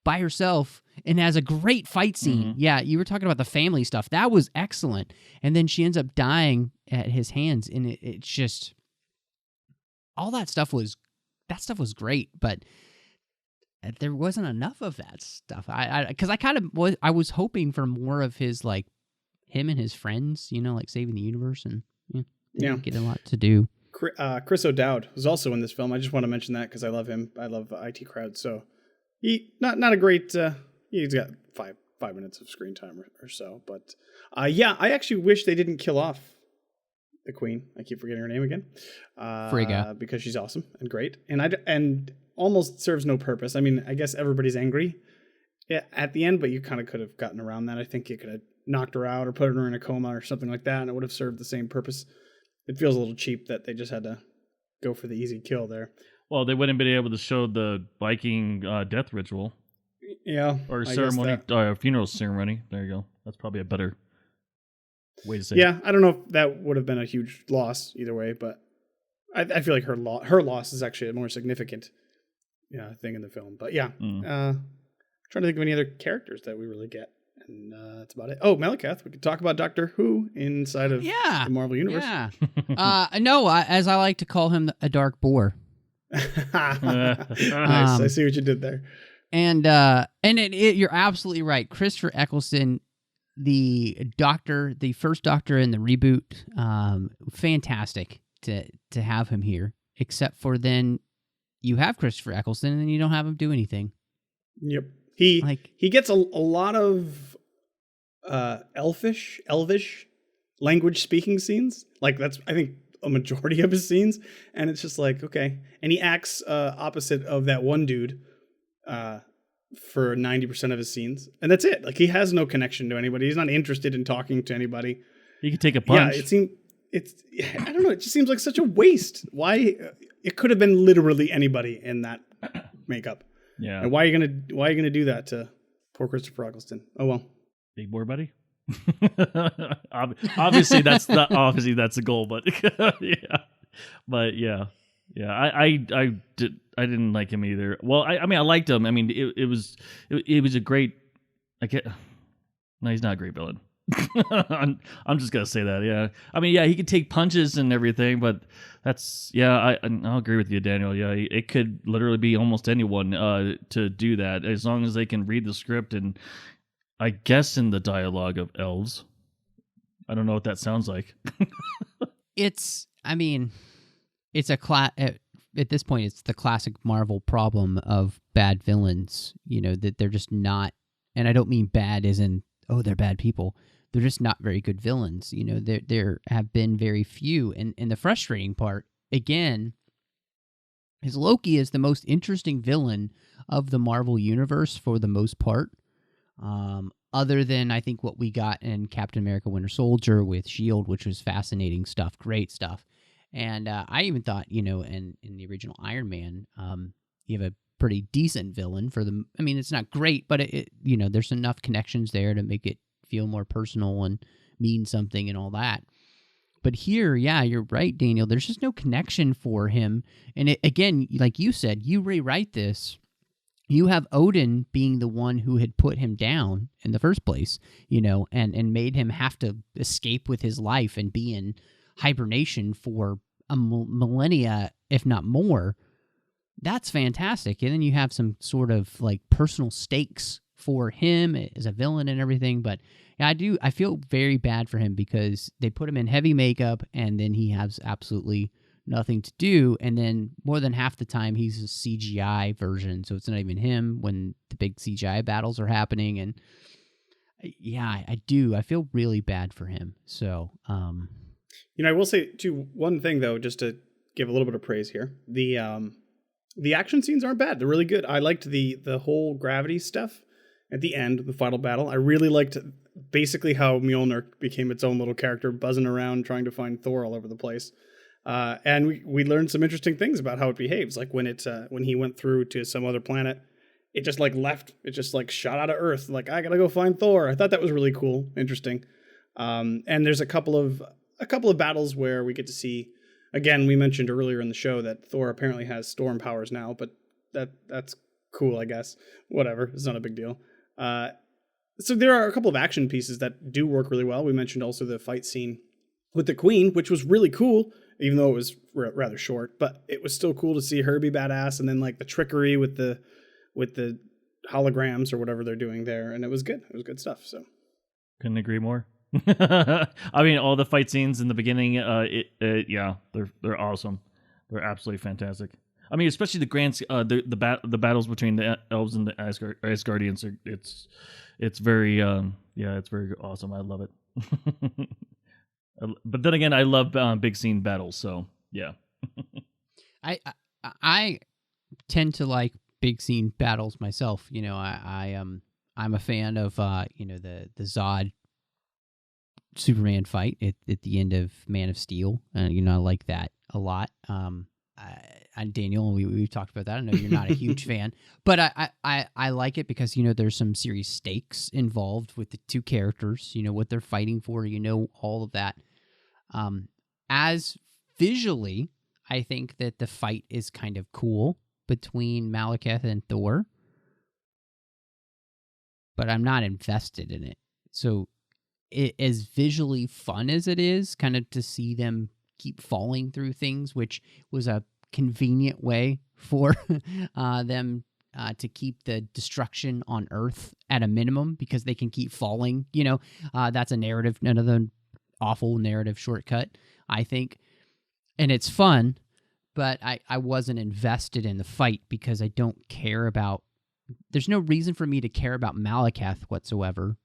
by herself and has a great fight scene. Mm-hmm. Yeah, you were talking about the family stuff. That was excellent. And then she ends up dying at his hands, and it's just... all that stuff was great, but there wasn't enough of that stuff. Because I was hoping for more of his, like, him and his friends, like saving the universe, and get a lot to do. Chris O'Dowd was also in this film. I just want to mention that because I love him. I love IT Crowd. So he not a great. He's got five minutes of screen time or so. But I actually wish they didn't kill off the Queen. I keep forgetting her name again. Frigga, because she's awesome and great, and almost serves no purpose. I mean, I guess everybody's angry at the end, but you kind of could have gotten around that. I think you could have knocked her out or put her in a coma or something like that, and it would have served the same purpose. It feels a little cheap that they just had to go for the easy kill there. Well, they wouldn't have been able to show the Viking death ritual. Yeah. Or ceremony, funeral ceremony. There you go. That's probably a better way to say it. Yeah, I don't know if that would have been a huge loss either way, but I feel like her loss is actually a more significant thing in the film. But yeah, trying to think of any other characters that we really get. And that's about it. Oh, Malekith. We could talk about Doctor Who inside of the Marvel Universe. Yeah. No, as I like to call him, a dark boar. Nice. I see what you did there. And you're absolutely right. Christopher Eccleston, the first Doctor in the reboot, fantastic to have him here. Except for then you have Christopher Eccleston and then you don't have him do anything. Yep. He gets a lot of elvish language speaking scenes. Like that's I think a majority of his scenes, and it's just like okay. And he acts opposite of that one dude for 90% of his scenes, and that's it. Like he has no connection to anybody. He's not interested in talking to anybody. He could take a punch. Yeah, I don't know. It just seems like such a waste. Why? It could have been literally anybody in that makeup. Yeah. And why are you gonna do that to poor Christopher Eccleston? Oh well. Big boy buddy. obviously that's the goal, but yeah. I didn't like him either. Well, I mean I liked him. I mean it was a great. No, he's not a great villain. I'm just gonna say that. Yeah, I mean, yeah, he could take punches and everything, but I'll agree with you, Daniel. Yeah, it could literally be almost anyone to do that as long as they can read the script and I guess in the dialogue of elves. I don't know what that sounds like. At this point, it's the classic Marvel problem of bad villains. That they're just not, and I don't mean bad as in they're bad people. They're just not very good villains. There have been very few. And the frustrating part, again, is Loki is the most interesting villain of the Marvel Universe for the most part. Other than, I think, what we got in Captain America Winter Soldier with S.H.I.E.L.D., which was fascinating stuff, great stuff. And I even thought, in the original Iron Man, you have a pretty decent villain for the. I mean, it's not great, but there's enough connections there to make it feel more personal and mean something and all that. But here, yeah, you're right, Daniel. There's just no connection for him. And again, like you said, you rewrite this. You have Odin being the one who had put him down in the first place, and made him have to escape with his life and be in hibernation for a millennia, if not more. That's fantastic. And then you have some sort of like personal stakes for him as a villain and everything. But yeah, I feel very bad for him because they put him in heavy makeup and then he has absolutely nothing to do. And then more than half the time he's a CGI version. So it's not even him when the big CGI battles are happening. And yeah, I do. I feel really bad for him. So, I will say too, one thing though, just to give a little bit of praise here. The action scenes aren't bad. They're really good. I liked the whole gravity stuff at the end, the final battle. I really liked basically how Mjolnir became its own little character, buzzing around trying to find Thor all over the place. And we learned some interesting things about how it behaves. Like when he went through to some other planet, it just like left. It just like shot out of Earth. Like, I gotta go find Thor. I thought that was really cool, interesting. And there's a couple of battles where we get to see. Again, we mentioned earlier in the show that Thor apparently has storm powers now, but that's cool, I guess. Whatever, it's not a big deal. So there are a couple of action pieces that do work really well. We mentioned also the fight scene with the Queen, which was really cool, even though it was rather short. But it was still cool to see her be badass, and then like the trickery with the holograms or whatever they're doing there, and it was good. It was good stuff. So couldn't agree more. I mean, all the fight scenes in the beginning, yeah, they're awesome. They're absolutely fantastic. I mean, especially the battles between the elves and the Asgardians. It's very it's very awesome. I love it. But then again, I love big scene battles. So yeah, I tend to like big scene battles myself. I'm a fan of the Zod Superman fight at the end of Man of Steel. I like that a lot. And Daniel, we've talked about that. I know you're not a huge fan, but I like it because, there's some serious stakes involved with the two characters, what they're fighting for, all of that. As visually, I think that the fight is kind of cool between Malekith and Thor, but I'm not invested in it. So as visually fun as it is, kind of to see them keep falling through things, which was a convenient way for them to keep the destruction on Earth at a minimum because they can keep falling. That's a narrative, another awful narrative shortcut, I think. And it's fun, but I wasn't invested in the fight because I don't care about... There's no reason for me to care about Malekith whatsoever.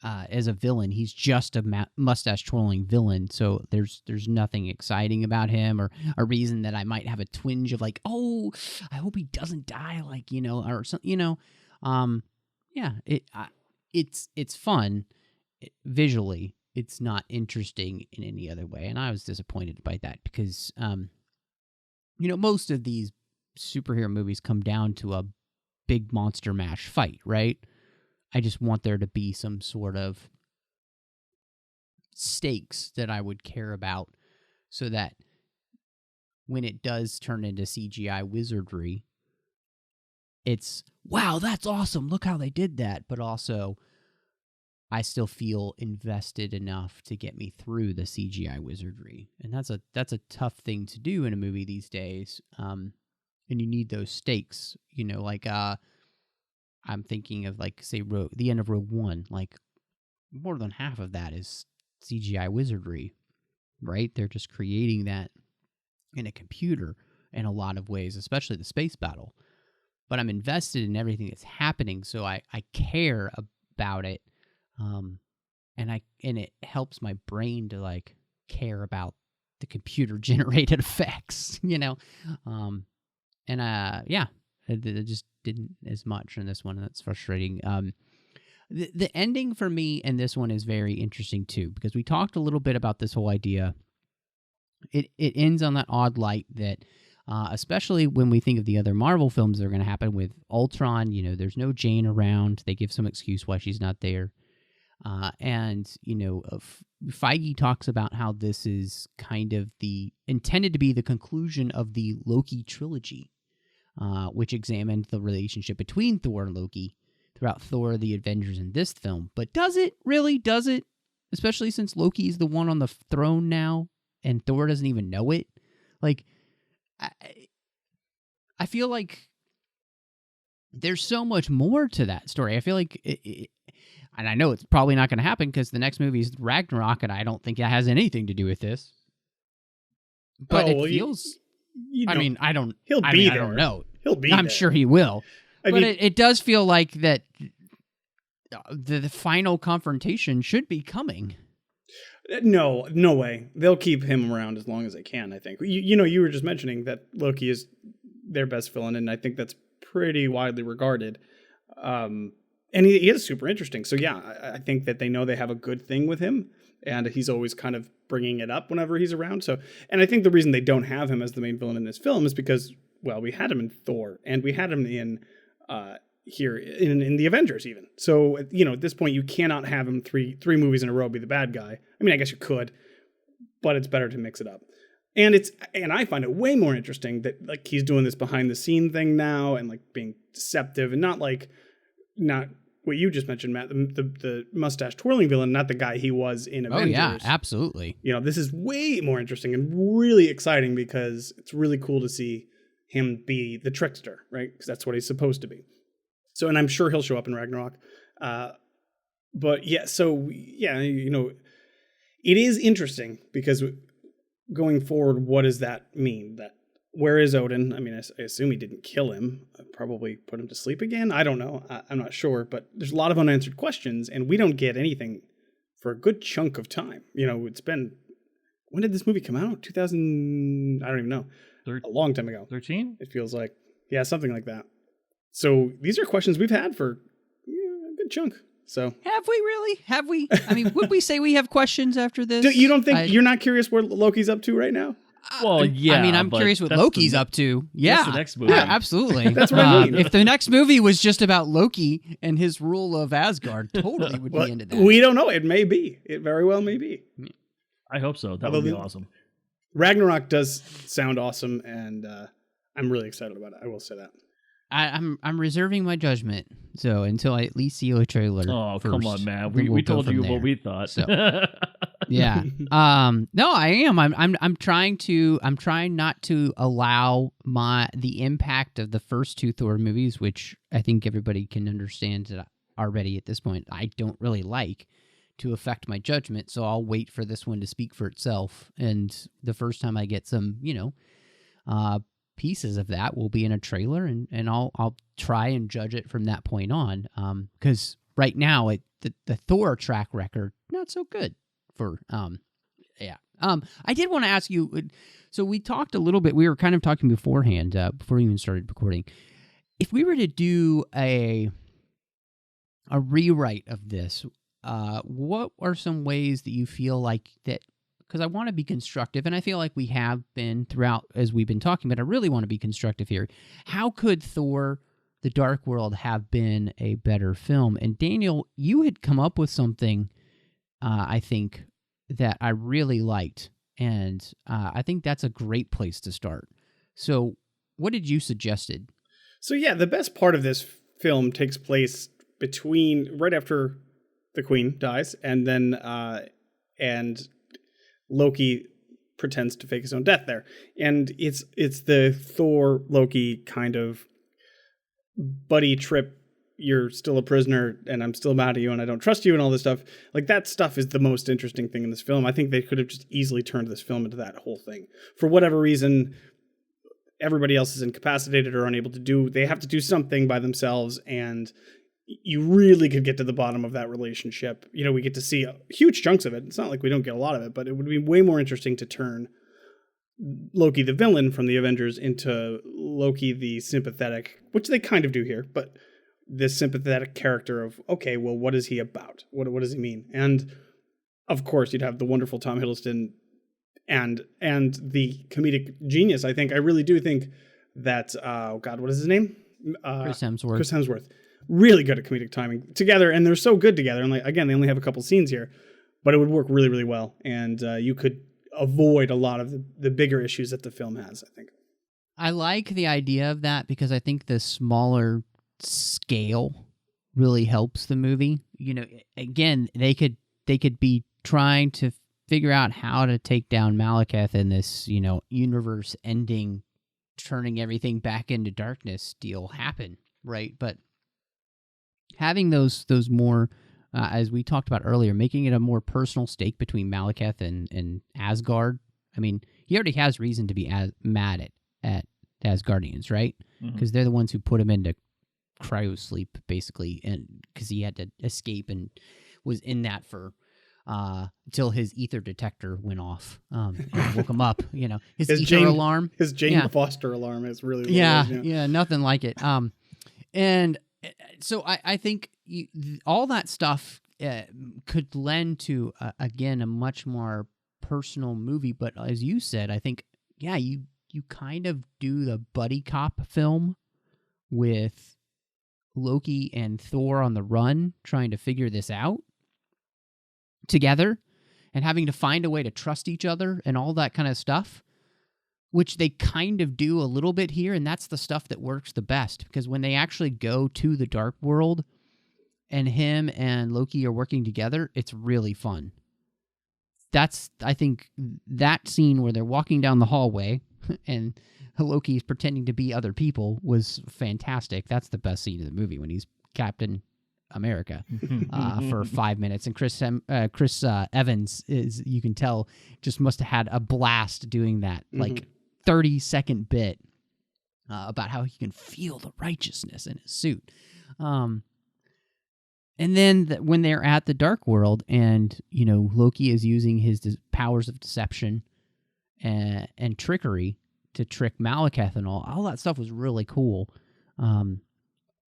As a villain, he's just a mustache-twirling villain, so there's nothing exciting about him or a reason that I might have a twinge of like, oh, I hope he doesn't die, like, or something, yeah, it's fun visually. It's not interesting in any other way, and I was disappointed by that because, most of these superhero movies come down to a big monster mash fight, right? I just want there to be some sort of stakes that I would care about so that when it does turn into CGI wizardry, it's, wow, that's awesome. Look how they did that. But also, I still feel invested enough to get me through the CGI wizardry. And that's a tough thing to do in a movie these days. And you need those stakes, I'm thinking of, like, say, the end of Rogue One. Like, more than half of that is CGI wizardry, right? They're just creating that in a computer in a lot of ways, especially the space battle. But I'm invested in everything that's happening, so I care about it, and it helps my brain to, like, care about the computer-generated effects, yeah. It just didn't as much in this one, and that's frustrating. The ending for me in this one is very interesting, too, because we talked a little bit about this whole idea it ends on that odd light that, especially when we think of the other Marvel films that are going to happen with Ultron, there's no Jane around. They give some excuse why she's not there. And Feige talks about how this is kind of intended to be the conclusion of the Loki trilogy, which examined the relationship between Thor and Loki throughout Thor, the Avengers, and this film. But does it? Really? Does it? Especially since Loki is the one on the throne now, and Thor doesn't even know it. Like, I feel like there's so much more to that story. I feel like, and I know it's probably not going to happen because the next movie is Ragnarok, and I don't think that has anything to do with this. But it feels. I mean, I don't. He'll be there. I don't know. He'll be. I'm sure he will. But it does feel like that the final confrontation should be coming. No way. They'll keep him around as long as they can, I think. You were just mentioning that Loki is their best villain, and I think that's pretty widely regarded. And he is super interesting. So yeah, I think that they know they have a good thing with him, and he's always kind of bringing it up whenever he's around. So, and I think the reason they don't have him as the main villain in this film is because, well, we had him in Thor, and we had him in here in the Avengers even. So, at this point, you cannot have him three movies in a row be the bad guy. I mean, I guess you could, but it's better to mix it up. And I find it way more interesting that like he's doing this behind the scene thing now and like being deceptive and not what you just mentioned, Matt, the mustache twirling villain, not the guy he was in Avengers. Oh yeah, absolutely. This is way more interesting and really exciting because it's really cool to see him be the trickster, right? Because that's what he's supposed to be. So, and I'm sure he'll show up in Ragnarok. But yeah, so yeah, it is interesting because going forward, what does that mean? Where is Odin? I mean, I assume he didn't kill him. Probably put him to sleep again. I don't know. I'm not sure, but there's a lot of unanswered questions, and we don't get anything for a good chunk of time. It's been, when did this movie come out? 2000? I don't even know. A long time ago. 13? It feels like. Yeah, something like that. So these are questions we've had for a good chunk. So have we really? Have we? I mean, would we say we have questions after this? You don't think you're not curious where Loki's up to right now? Well, yeah. I mean, I'm curious what Loki's up to. Yeah, that's the next movie. Yeah, absolutely. That's what I mean. If the next movie was just about Loki and his rule of Asgard, totally would be into that. We don't know. It may be. It very well may be. I hope so. That would be awesome. Ragnarok does sound awesome, and I'm really excited about it. I will say that. I'm reserving my judgment. So until I at least see a trailer. Oh, first, come on, man. We told you what we thought. So, yeah. No, I am. I'm trying not to allow the impact of the first two Thor movies, which I think everybody can understand that already at this point. I don't really like to affect my judgment, so I'll wait for this one to speak for itself. And the first time I get some, pieces of that will be in a trailer, and I'll try and judge it from that point on. Because right now, the Thor track record not so good for yeah. I did want to ask you. So we talked a little bit. We were kind of talking beforehand, before we even started recording. If we were to do a rewrite of this, what are some ways that you feel like that? Because I want to be constructive, and I feel like we have been throughout as we've been talking, but I really want to be constructive here. How could Thor, The Dark World, have been a better film? And Daniel, you had come up with something, I think, that I really liked, and I think that's a great place to start. So what did you suggested? So yeah, the best part of this film takes place right after the Queen dies, and then and Loki pretends to fake his own death there. And it's the Thor Loki kind of buddy trip, you're still a prisoner and I'm still mad at you and I don't trust you and all this stuff. Like that stuff is the most interesting thing in this film. I think they could have just easily turned this film into that whole thing. For whatever reason, everybody else is incapacitated or unable to do, they have to do something by themselves, and you really could get to the bottom of that relationship. We get to see huge chunks of it. It's not like we don't get a lot of it, but it would be way more interesting to turn Loki, the villain from the Avengers, into Loki, the sympathetic, which they kind of do here, but this sympathetic character of, okay, well, what is he about? What does he mean? And of course, you'd have the wonderful Tom Hiddleston and the comedic genius. I really do think that what is his name? Chris Hemsworth. Chris Hemsworth, really good at comedic timing together, and they're so good together. And like again, they only have a couple scenes here, but it would work really, really well, and you could avoid a lot of the bigger issues that the film has. I think. I like the idea of that because I think the smaller scale really helps the movie. You know, again, they could be trying to figure out how to take down Malekith in this, you know, universe-ending, turning everything back into darkness deal happen, right? But having those more, as we talked about earlier, making it a more personal stake between Malekith and Asgard. I mean, he already has reason to be mad at Asgardians, right? Because they're the ones who put him into cryosleep, basically, and because he had to escape and was in that for until his ether detector went off and woke him up. You know, his ether alarm, his Jane Foster alarm is really what it is, nothing like it. And so I think all that stuff could lend to again a much more personal movie. But as you said, I think you kind of do the buddy cop film with Loki and Thor on the run trying to figure this out together and having to find a way to trust each other and all that kind of stuff, which they kind of do a little bit here, and that's the stuff that works the best, because when they actually go to the dark world and him and Loki are working together, it's really fun. That's, I think, that scene where they're walking down the hallway and Loki's pretending to be other people was fantastic. That's the best scene of the movie, when he's Captain America for 5 minutes. And Chris Evans is, you can tell, just must have had a blast doing that, like 30-second bit about how he can feel the righteousness in his suit. And then when they're at the dark world and, you know, Loki is using his powers of deception and trickery to trick Malekith and all that stuff was really cool.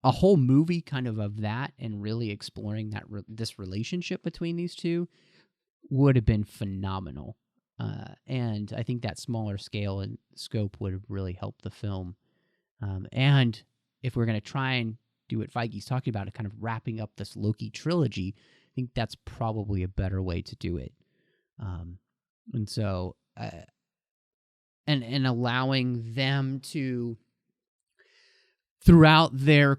A whole movie kind of that and really exploring that this relationship between these two would have been phenomenal. And I think that smaller scale and scope would have really helped the film. And if we're going to try and do what Feige's talking about, kind of wrapping up this Loki trilogy, I think that's probably a better way to do it. And so, and allowing them to, throughout their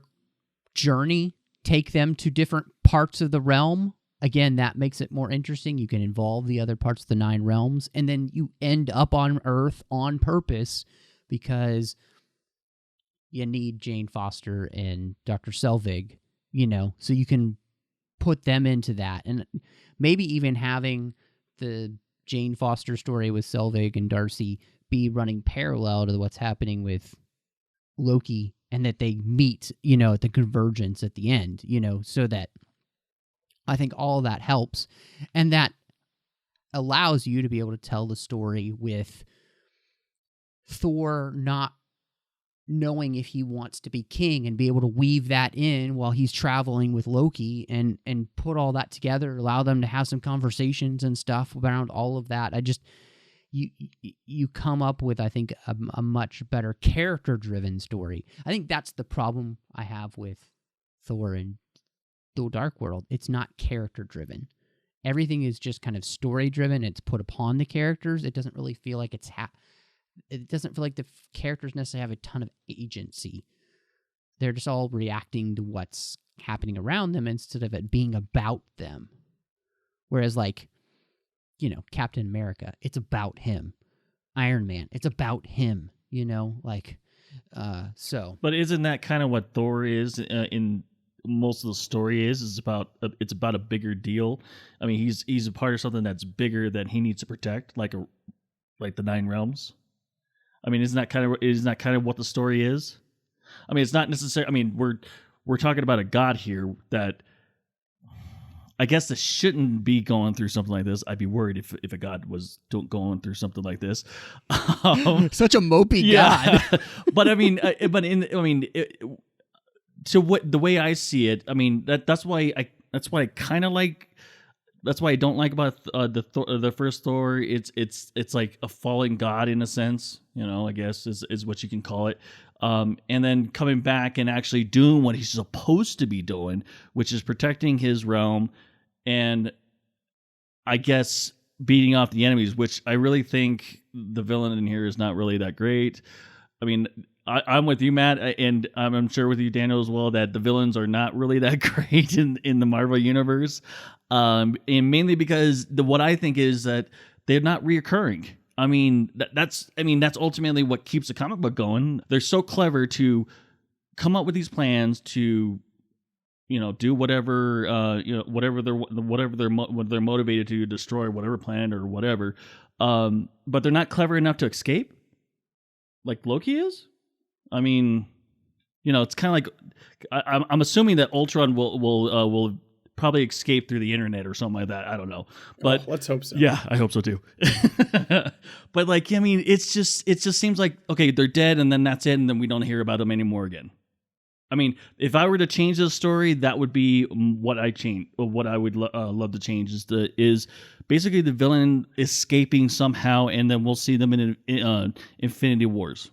journey, take them to different parts of the realm. Again, that makes it more interesting. You can involve the other parts of the 9 realms, and then you end up on Earth on purpose because you need Jane Foster and Dr. Selvig, you know, so you can put them into that. And maybe even having the Jane Foster story with Selvig and Darcy be running parallel to what's happening with Loki, and that they meet, you know, at the convergence at the end, you know, so that I think all that helps. And that allows you to be able to tell the story with Thor not knowing if he wants to be king and be able to weave that in while he's traveling with Loki and put all that together, allow them to have some conversations and stuff around all of that. You come up with, I think, a much better character-driven story. I think that's the problem I have with Thor and The Dark World. It's not character-driven. Everything is just kind of story-driven. It's put upon the characters. It doesn't really feel like it doesn't feel like the characters necessarily have a ton of agency. They're just all reacting to what's happening around them instead of it being about them. Whereas, like, you know, Captain America, it's about him. Iron Man, it's about him, you know, like, so. But isn't that kind of what Thor is in most of the story is it's about a bigger deal? I mean, he's a part of something that's bigger that he needs to protect, like the 9 realms. I mean, isn't that kind of what the story is? I mean, it's not necessarily, I mean, we're talking about a god here that I guess that shouldn't be going through something like this. I'd be worried if a god was going through something like this. Such a mopey god. But I mean, so what the way I see it, I mean that's why I kind of like that's why I don't like about the first Thor. It's like a fallen god in a sense, I guess is what you can call it. And then coming back and actually doing what he's supposed to be doing, which is protecting his realm, and I guess beating off the enemies, which I really think the villain in here is not really that great. I mean, I'm with you, Matt, and I'm sure with you, Daniel, as well, that the villains are not really that great in the Marvel universe, and mainly because what I think is that they're not reoccurring. I mean, that's ultimately what keeps the comic book going. They're so clever to come up with these plans to, do whatever, whatever they're motivated to destroy whatever planet or whatever, but they're not clever enough to escape, like Loki is. I mean, it's kind of like I'm assuming that Ultron will probably escape through the internet or something like that. I don't know, but let's hope so. Yeah, I hope so too. But I mean, it just seems like, okay, they're dead, and then that's it, and then we don't hear about them anymore again. I mean, if I were to change the story, that would be what I change. Or what I would love to change is basically the villain escaping somehow, and then we'll see them in Infinity Wars,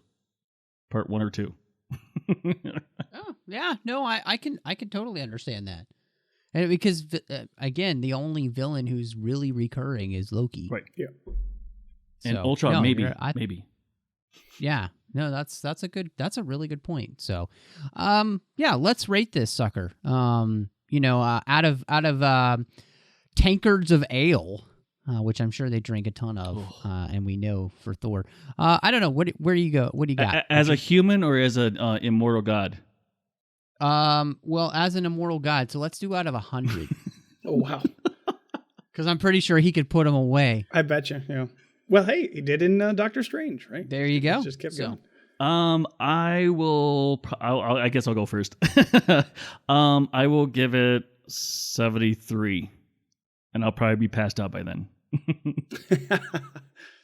Part 1 or 2. Oh yeah, no, I can totally understand that, and because again, the only villain who's really recurring is Loki, right? Yeah, and so, Ultron no, maybe. Yeah, no, that's a really good point. So, yeah, let's rate this sucker. Out of tankards of ale, which I'm sure they drink a ton of, and we know for Thor. I don't know where do you go? What do you got? As a human or as an immortal god? Well, as an immortal god. So let's do out of 100. Oh wow! Because I'm pretty sure he could put him away. I bet you. Yeah. Well, hey, he did in Doctor Strange, right? There you go. Just kept going. I guess I'll go first. I will give it 73, and I'll probably be passed out by then.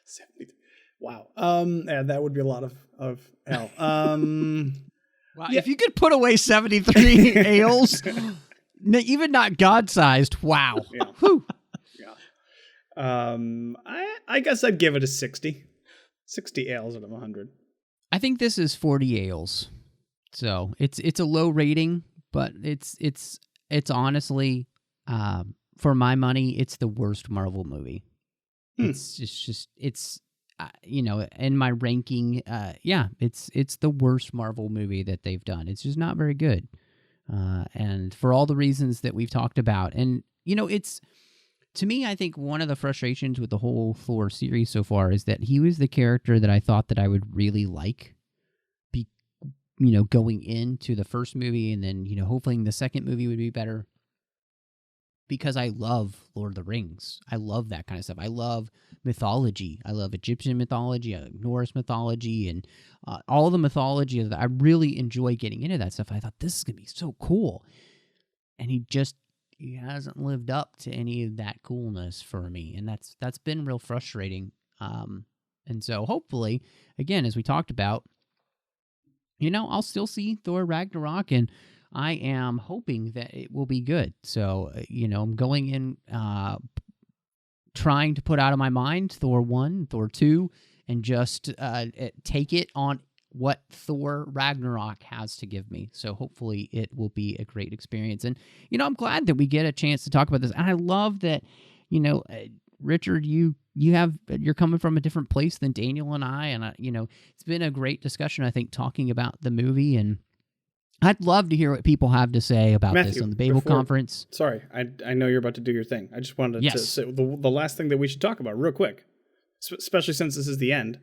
73. Wow. Yeah, that would be a lot of hell. Wow. Yeah. If you could put away 73 ales, even not God-sized, wow. Yeah. Whew. I guess I'd give it a 60. 60 ales out of 100. I think this is 40 ales. So it's a low rating, but it's honestly, for my money, it's the worst Marvel movie. It's in my ranking, it's the worst Marvel movie that they've done. It's just not very good. And for all the reasons that we've talked about. And, it's... To me, I think one of the frustrations with the whole Thor series so far is that he was the character that I thought that I would really like, going into the first movie, and then, hopefully the second movie would be better. Because I love Lord of the Rings. I love that kind of stuff. I love mythology. I love Egyptian mythology, Norse mythology, and all the mythology. I really enjoy getting into that stuff. I thought, this is going to be so cool. And he hasn't lived up to any of that coolness for me, and that's been real frustrating. And so hopefully, again, as we talked about, I'll still see Thor Ragnarok, and I am hoping that it will be good. So, I'm going in trying to put out of my mind Thor 1, Thor 2, and just take it on what Thor Ragnarok has to give me. So hopefully it will be a great experience. And, I'm glad that we get a chance to talk about this. And I love that, Richard, you're coming from a different place than Daniel and I. And, it's been a great discussion, I think, talking about the movie. And I'd love to hear what people have to say about this on the Babel Conference. Sorry, I know you're about to do your thing. I just wanted to say the last thing that we should talk about real quick, especially since this is the end.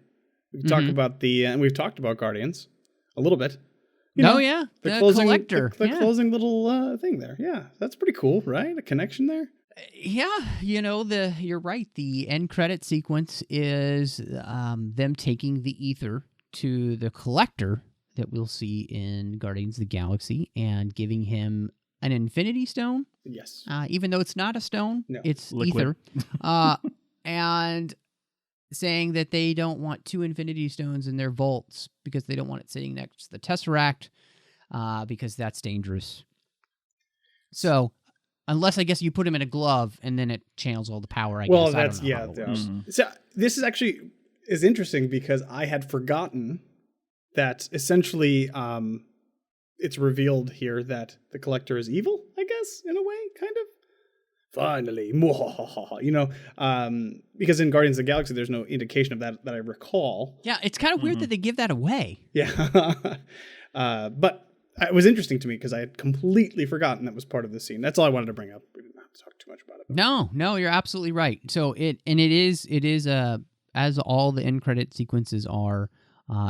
We can talk about and we've talked about Guardians a little bit. The closing, collector. The closing little thing there. Yeah, that's pretty cool, right? A connection there. Yeah, you're right. The end credit sequence is them taking the ether to the collector that we'll see in Guardians of the Galaxy and giving him an Infinity Stone. Yes. Even though it's not a stone, it's liquid. Ether. And saying that they don't want 2 Infinity Stones in their vaults because they don't want it sitting next to the Tesseract because that's dangerous. So, Unless I guess you put him in a glove and then it channels all the power. I well, guess. that's I don't know how it works. So this is interesting because I had forgotten that essentially it's revealed here that the Collector is evil. I guess in a way, kind of. Finally, because in Guardians of the Galaxy, there's no indication of that I recall. Yeah, it's kind of weird that they give that away. Yeah, but it was interesting to me because I had completely forgotten that was part of the scene. That's all I wanted to bring up. We didn't have to talk too much about it. No, you're absolutely right. So it is as all the end credit sequences are.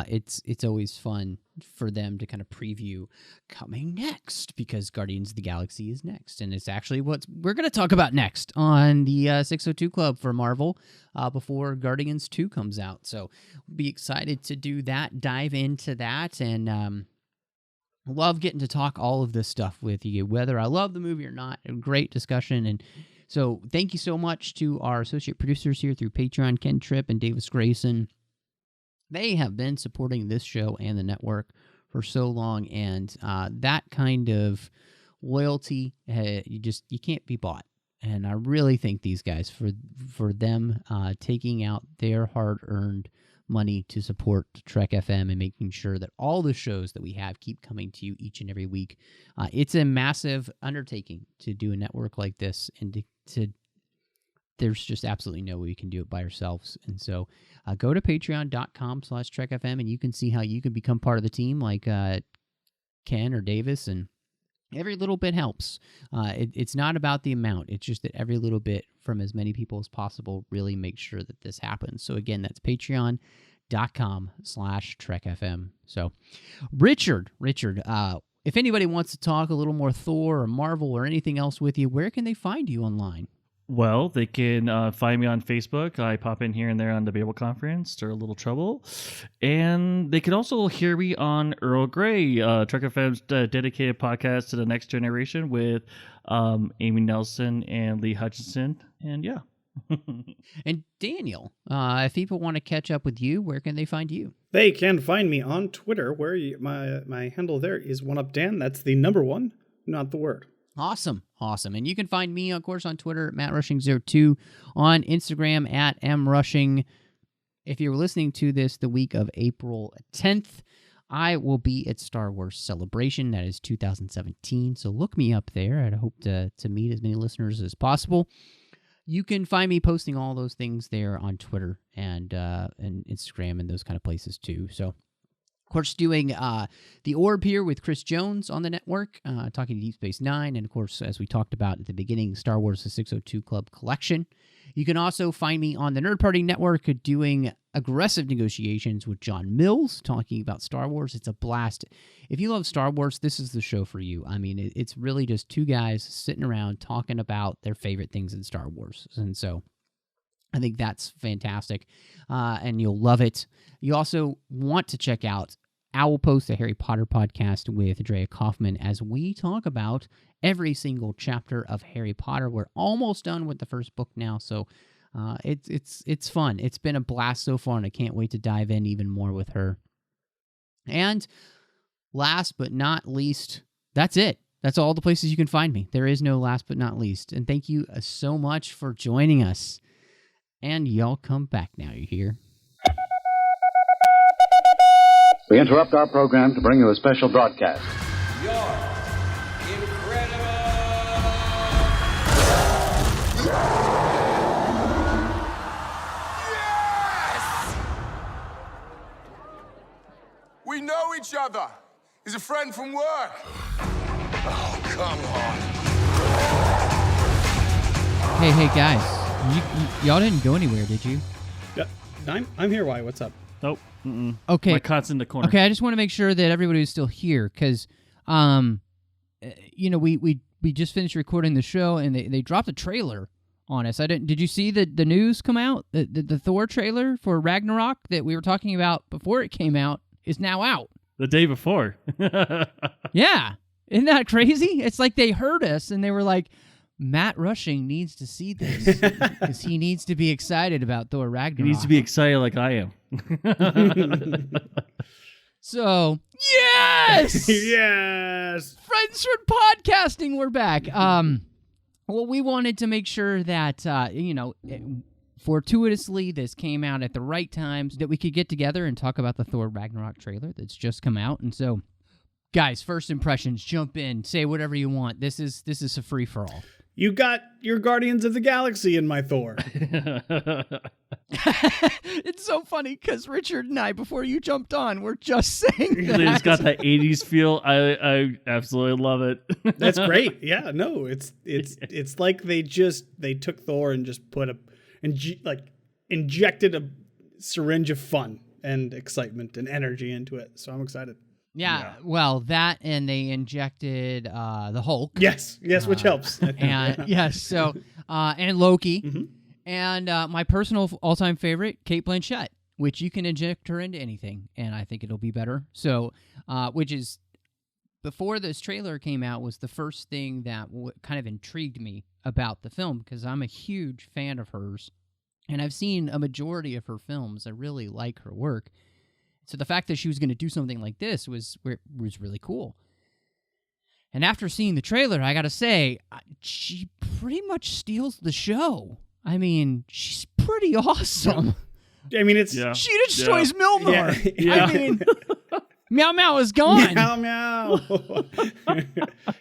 It's always fun for them to kind of preview coming next because Guardians of the Galaxy is next, and it's actually what we're going to talk about next on the 602 Club for Marvel before Guardians 2 comes out. So be excited to do that, dive into that, and love getting to talk all of this stuff with you, whether I love the movie or not. A great discussion, and so thank you so much to our associate producers here through Patreon, Ken Tripp and Davis Grayson. They have been supporting this show and the network for so long, and that kind of loyalty, you can't be bought. And I really thank these guys for them taking out their hard-earned money to support Trek FM and making sure that all the shows that we have keep coming to you each and every week. It's a massive undertaking to do a network like this, and to there's just absolutely no way we can do it by ourselves. And so go to patreon.com/TrekFM and you can see how you can become part of the team like Ken or Davis, and every little bit helps. It's not about the amount. It's just that every little bit from as many people as possible really makes sure that this happens. So again, that's patreon.com/TrekFM. So Richard, if anybody wants to talk a little more Thor or Marvel or anything else with you, where can they find you online? Well, they can find me on Facebook. I pop in here and there on the Babel Conference, stir a little trouble. And they can also hear me on Earl Grey, Trek FM's dedicated podcast to the next generation with Amy Nelson and Lee Hutchinson. And yeah. And Daniel, if people want to catch up with you, where can they find you? They can find me on Twitter, where my handle there is OneUpDan. That's the number one, not the word. Awesome. And you can find me, of course, on Twitter at MattRushing02, on Instagram at MRushing. If you're listening to this the week of April 10th, I will be at Star Wars Celebration. That is 2017. So look me up there. I hope to meet as many listeners as possible. You can find me posting all those things there on Twitter and Instagram and those kind of places too. So, of course, doing The Orb here with Chris Jones on the network, talking to Deep Space Nine, and, of course, as we talked about at the beginning, Star Wars The 602 Club Collection. You can also find me on the Nerd Party Network doing Aggressive Negotiations with John Mills, talking about Star Wars. It's a blast. If you love Star Wars, this is the show for you. I mean, it's really just two guys sitting around talking about their favorite things in Star Wars. And so I think that's fantastic, and you'll love it. You also want to check out Owl Post, a Harry Potter podcast with Drea Kaufman, as we talk about every single chapter of Harry Potter. We're almost done with the first book now, so it's fun. It's been a blast so far, and I can't wait to dive in even more with her. And last but not least, that's it. That's all the places you can find me. There is no last but not least. And thank you so much for joining us. And y'all come back now, you hear? We interrupt our program to bring you a special broadcast. You're incredible! Yes! We know each other. He's a friend from work. Oh, come on. Hey, guys. Y'all didn't go anywhere, did you? Yeah, I'm here. Why? What's up? Nope. Mm-mm. Okay. My cot's in the corner. Okay, I just want to make sure that everybody is still here because, we just finished recording the show and they dropped a trailer on us. Did you see the news come out? The Thor trailer for Ragnarok that we were talking about before it came out is now out. The day before. Yeah. Isn't that crazy? It's like they heard us and they were like, Matt Rushing needs to see this because he needs to be excited about Thor Ragnarok. He needs to be excited like I am. So, yes! Yes! Friends from podcasting, we're back. Well, we wanted to make sure that, fortuitously, this came out at the right times, that we could get together and talk about the Thor Ragnarok trailer that's just come out. And so, guys, first impressions, jump in, say whatever you want. This is a free-for-all. You got your Guardians of the Galaxy in my Thor. It's so funny because Richard and I, before you jumped on, were just saying that. It's got that 80s feel. I absolutely love it. That's great. Yeah, no, it's like they took Thor and just injected a syringe of fun and excitement and energy into it. So I'm excited. Yeah, well, that and they injected the Hulk. Yes, which helps. And yes, so and Loki, and my personal all-time favorite, Cate Blanchett, which you can inject her into anything, and I think it'll be better. So, which is before this trailer came out, was the first thing that kind of intrigued me about the film because I'm a huge fan of hers, and I've seen a majority of her films. I really like her work. So the fact that she was going to do something like this was really cool. And after seeing the trailer, I got to say, she pretty much steals the show. I mean, she's pretty awesome. I mean, she destroys Milnor. Yeah. I mean, Meow Meow is gone. Meow Meow.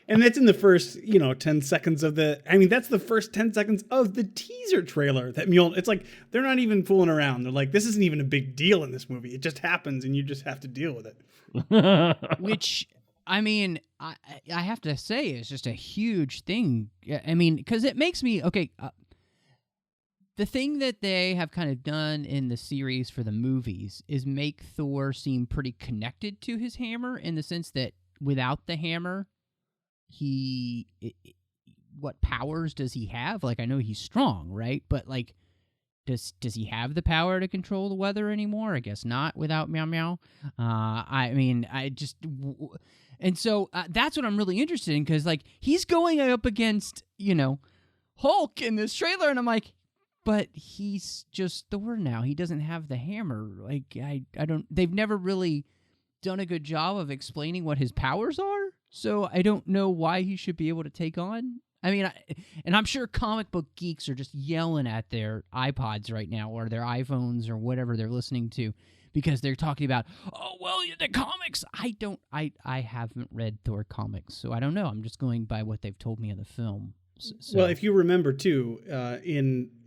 And that's in the first, 10 seconds of that's the first 10 seconds of the teaser trailer that Mjolnir, it's like, they're not even fooling around. They're like, this isn't even a big deal in this movie. It just happens and you just have to deal with it. Which, I mean, I have to say is just a huge thing. I mean, because it makes me, the thing that they have kind of done in the series for the movies is make Thor seem pretty connected to his hammer in the sense that without the hammer, what powers does he have? Like, I know he's strong, right? But, like, does he have the power to control the weather anymore? I guess not without Meow Meow. And so that's what I'm really interested in because, like, he's going up against, Hulk in this trailer, and I'm like, but he's just Thor now. He doesn't have the hammer. Like, I don't... They've never really done a good job of explaining what his powers are, so I don't know why he should be able to take on... I mean, and I'm sure comic book geeks are just yelling at their iPods right now or their iPhones or whatever they're listening to because they're talking about, oh, well, the comics. I haven't read Thor comics, so I don't know. I'm just going by what they've told me in the film. So. Well, if you remember, too,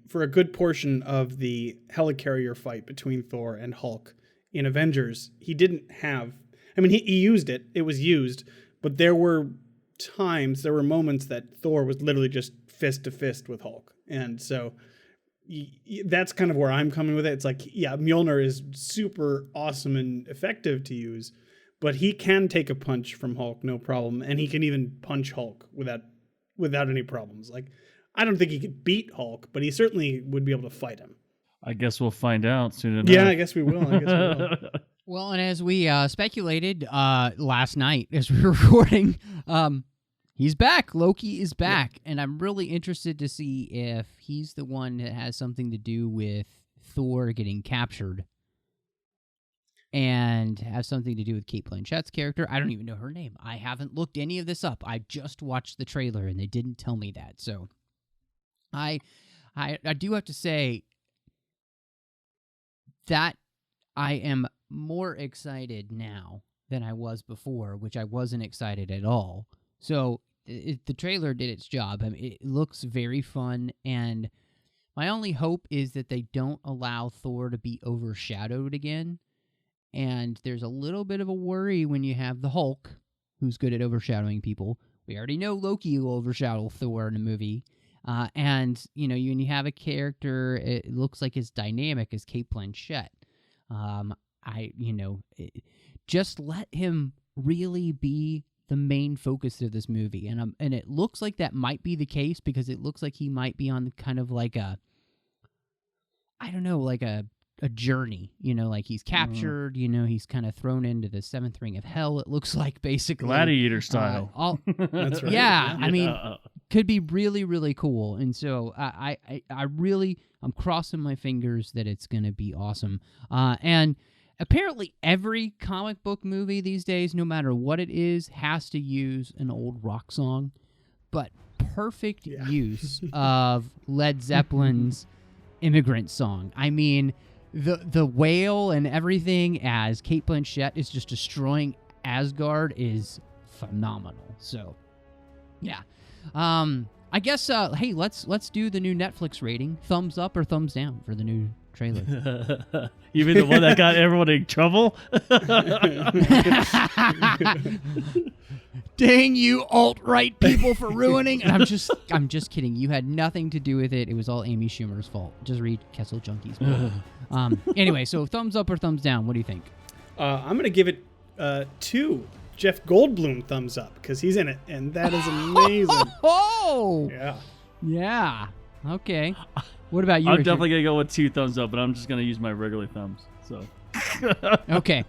for a good portion of the helicarrier fight between Thor and Hulk in Avengers, he didn't have... I mean, he used it. It was used. But there were moments that Thor was literally just fist to fist with Hulk. And so that's kind of where I'm coming with it. It's like, yeah, Mjolnir is super awesome and effective to use, but he can take a punch from Hulk, no problem. And he can even punch Hulk without any problems. Like, I don't think he could beat Hulk, but he certainly would be able to fight him. I guess we'll find out soon enough. Yeah, I guess we will. Well, and as we speculated last night as we were recording, he's back. Loki is back, and I'm really interested to see if he's the one that has something to do with Thor getting captured and has something to do with Cate Blanchett's character. I don't even know her name. I haven't looked any of this up. I just watched the trailer, and they didn't tell me that, so... I do have to say that I am more excited now than I was before, which I wasn't excited at all. So the trailer did its job. I mean, it looks very fun, and my only hope is that they don't allow Thor to be overshadowed again. And there's a little bit of a worry when you have the Hulk, who's good at overshadowing people. We already know Loki will overshadow Thor in a movie. And, when you have a character, it looks like as dynamic as Cate Blanchett. Just let him really be the main focus of this movie. And it looks like that might be the case because it looks like he might be on kind of like a journey, like he's captured, he's kind of thrown into the seventh ring of hell, it looks like, basically. Gladiator style. That's right. Yeah, I mean, could be really, really cool. And so I'm crossing my fingers that it's going to be awesome. And apparently every comic book movie these days, no matter what it is, has to use an old rock song. But perfect use of Led Zeppelin's Immigrant Song. I mean, the whale and everything as Cate Blanchett is just destroying Asgard is phenomenal. So, yeah. I guess, hey, let's do the new Netflix rating. Thumbs up or thumbs down for the new trailer? You mean the one that got everyone in trouble? Dang you alt-right people for ruining. And I'm just kidding. You had nothing to do with it. It was all Amy Schumer's fault. Just read Kessel Junkie's book. Anyway, so thumbs up or thumbs down? What do you think? I'm going to give it 2 Jeff Goldblum thumbs up because he's in it, and that is amazing. Oh! Yeah. Yeah. Okay. What about you, I'm Richard? definitely going to go with 2 thumbs up, but I'm just going to use my regular thumbs. So. Okay.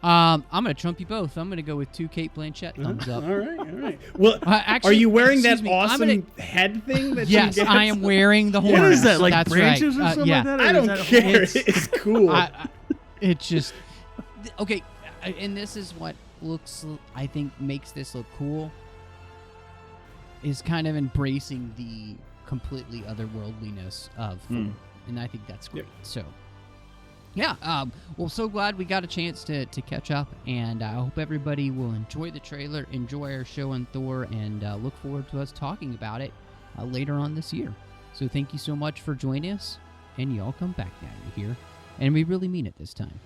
I'm going to trump you both. I'm going to go with 2 Cate Blanchett thumbs up. All right. Well, actually, are you wearing that me, awesome head thing that yes, she gets? I am wearing the horn. What is that, like That's branches right. or something like that? Or I don't care. It's cool. It's just... Okay, and this is what I think makes this look cool, is kind of embracing the completely otherworldliness of Thor. And I think that's great. Yep. So, yeah, well, so glad we got a chance to catch up, and I hope everybody will enjoy the trailer, enjoy our show on Thor, and look forward to us talking about it later on this year. So thank you so much for joining us, and y'all come back now, you hear? And we really mean it this time.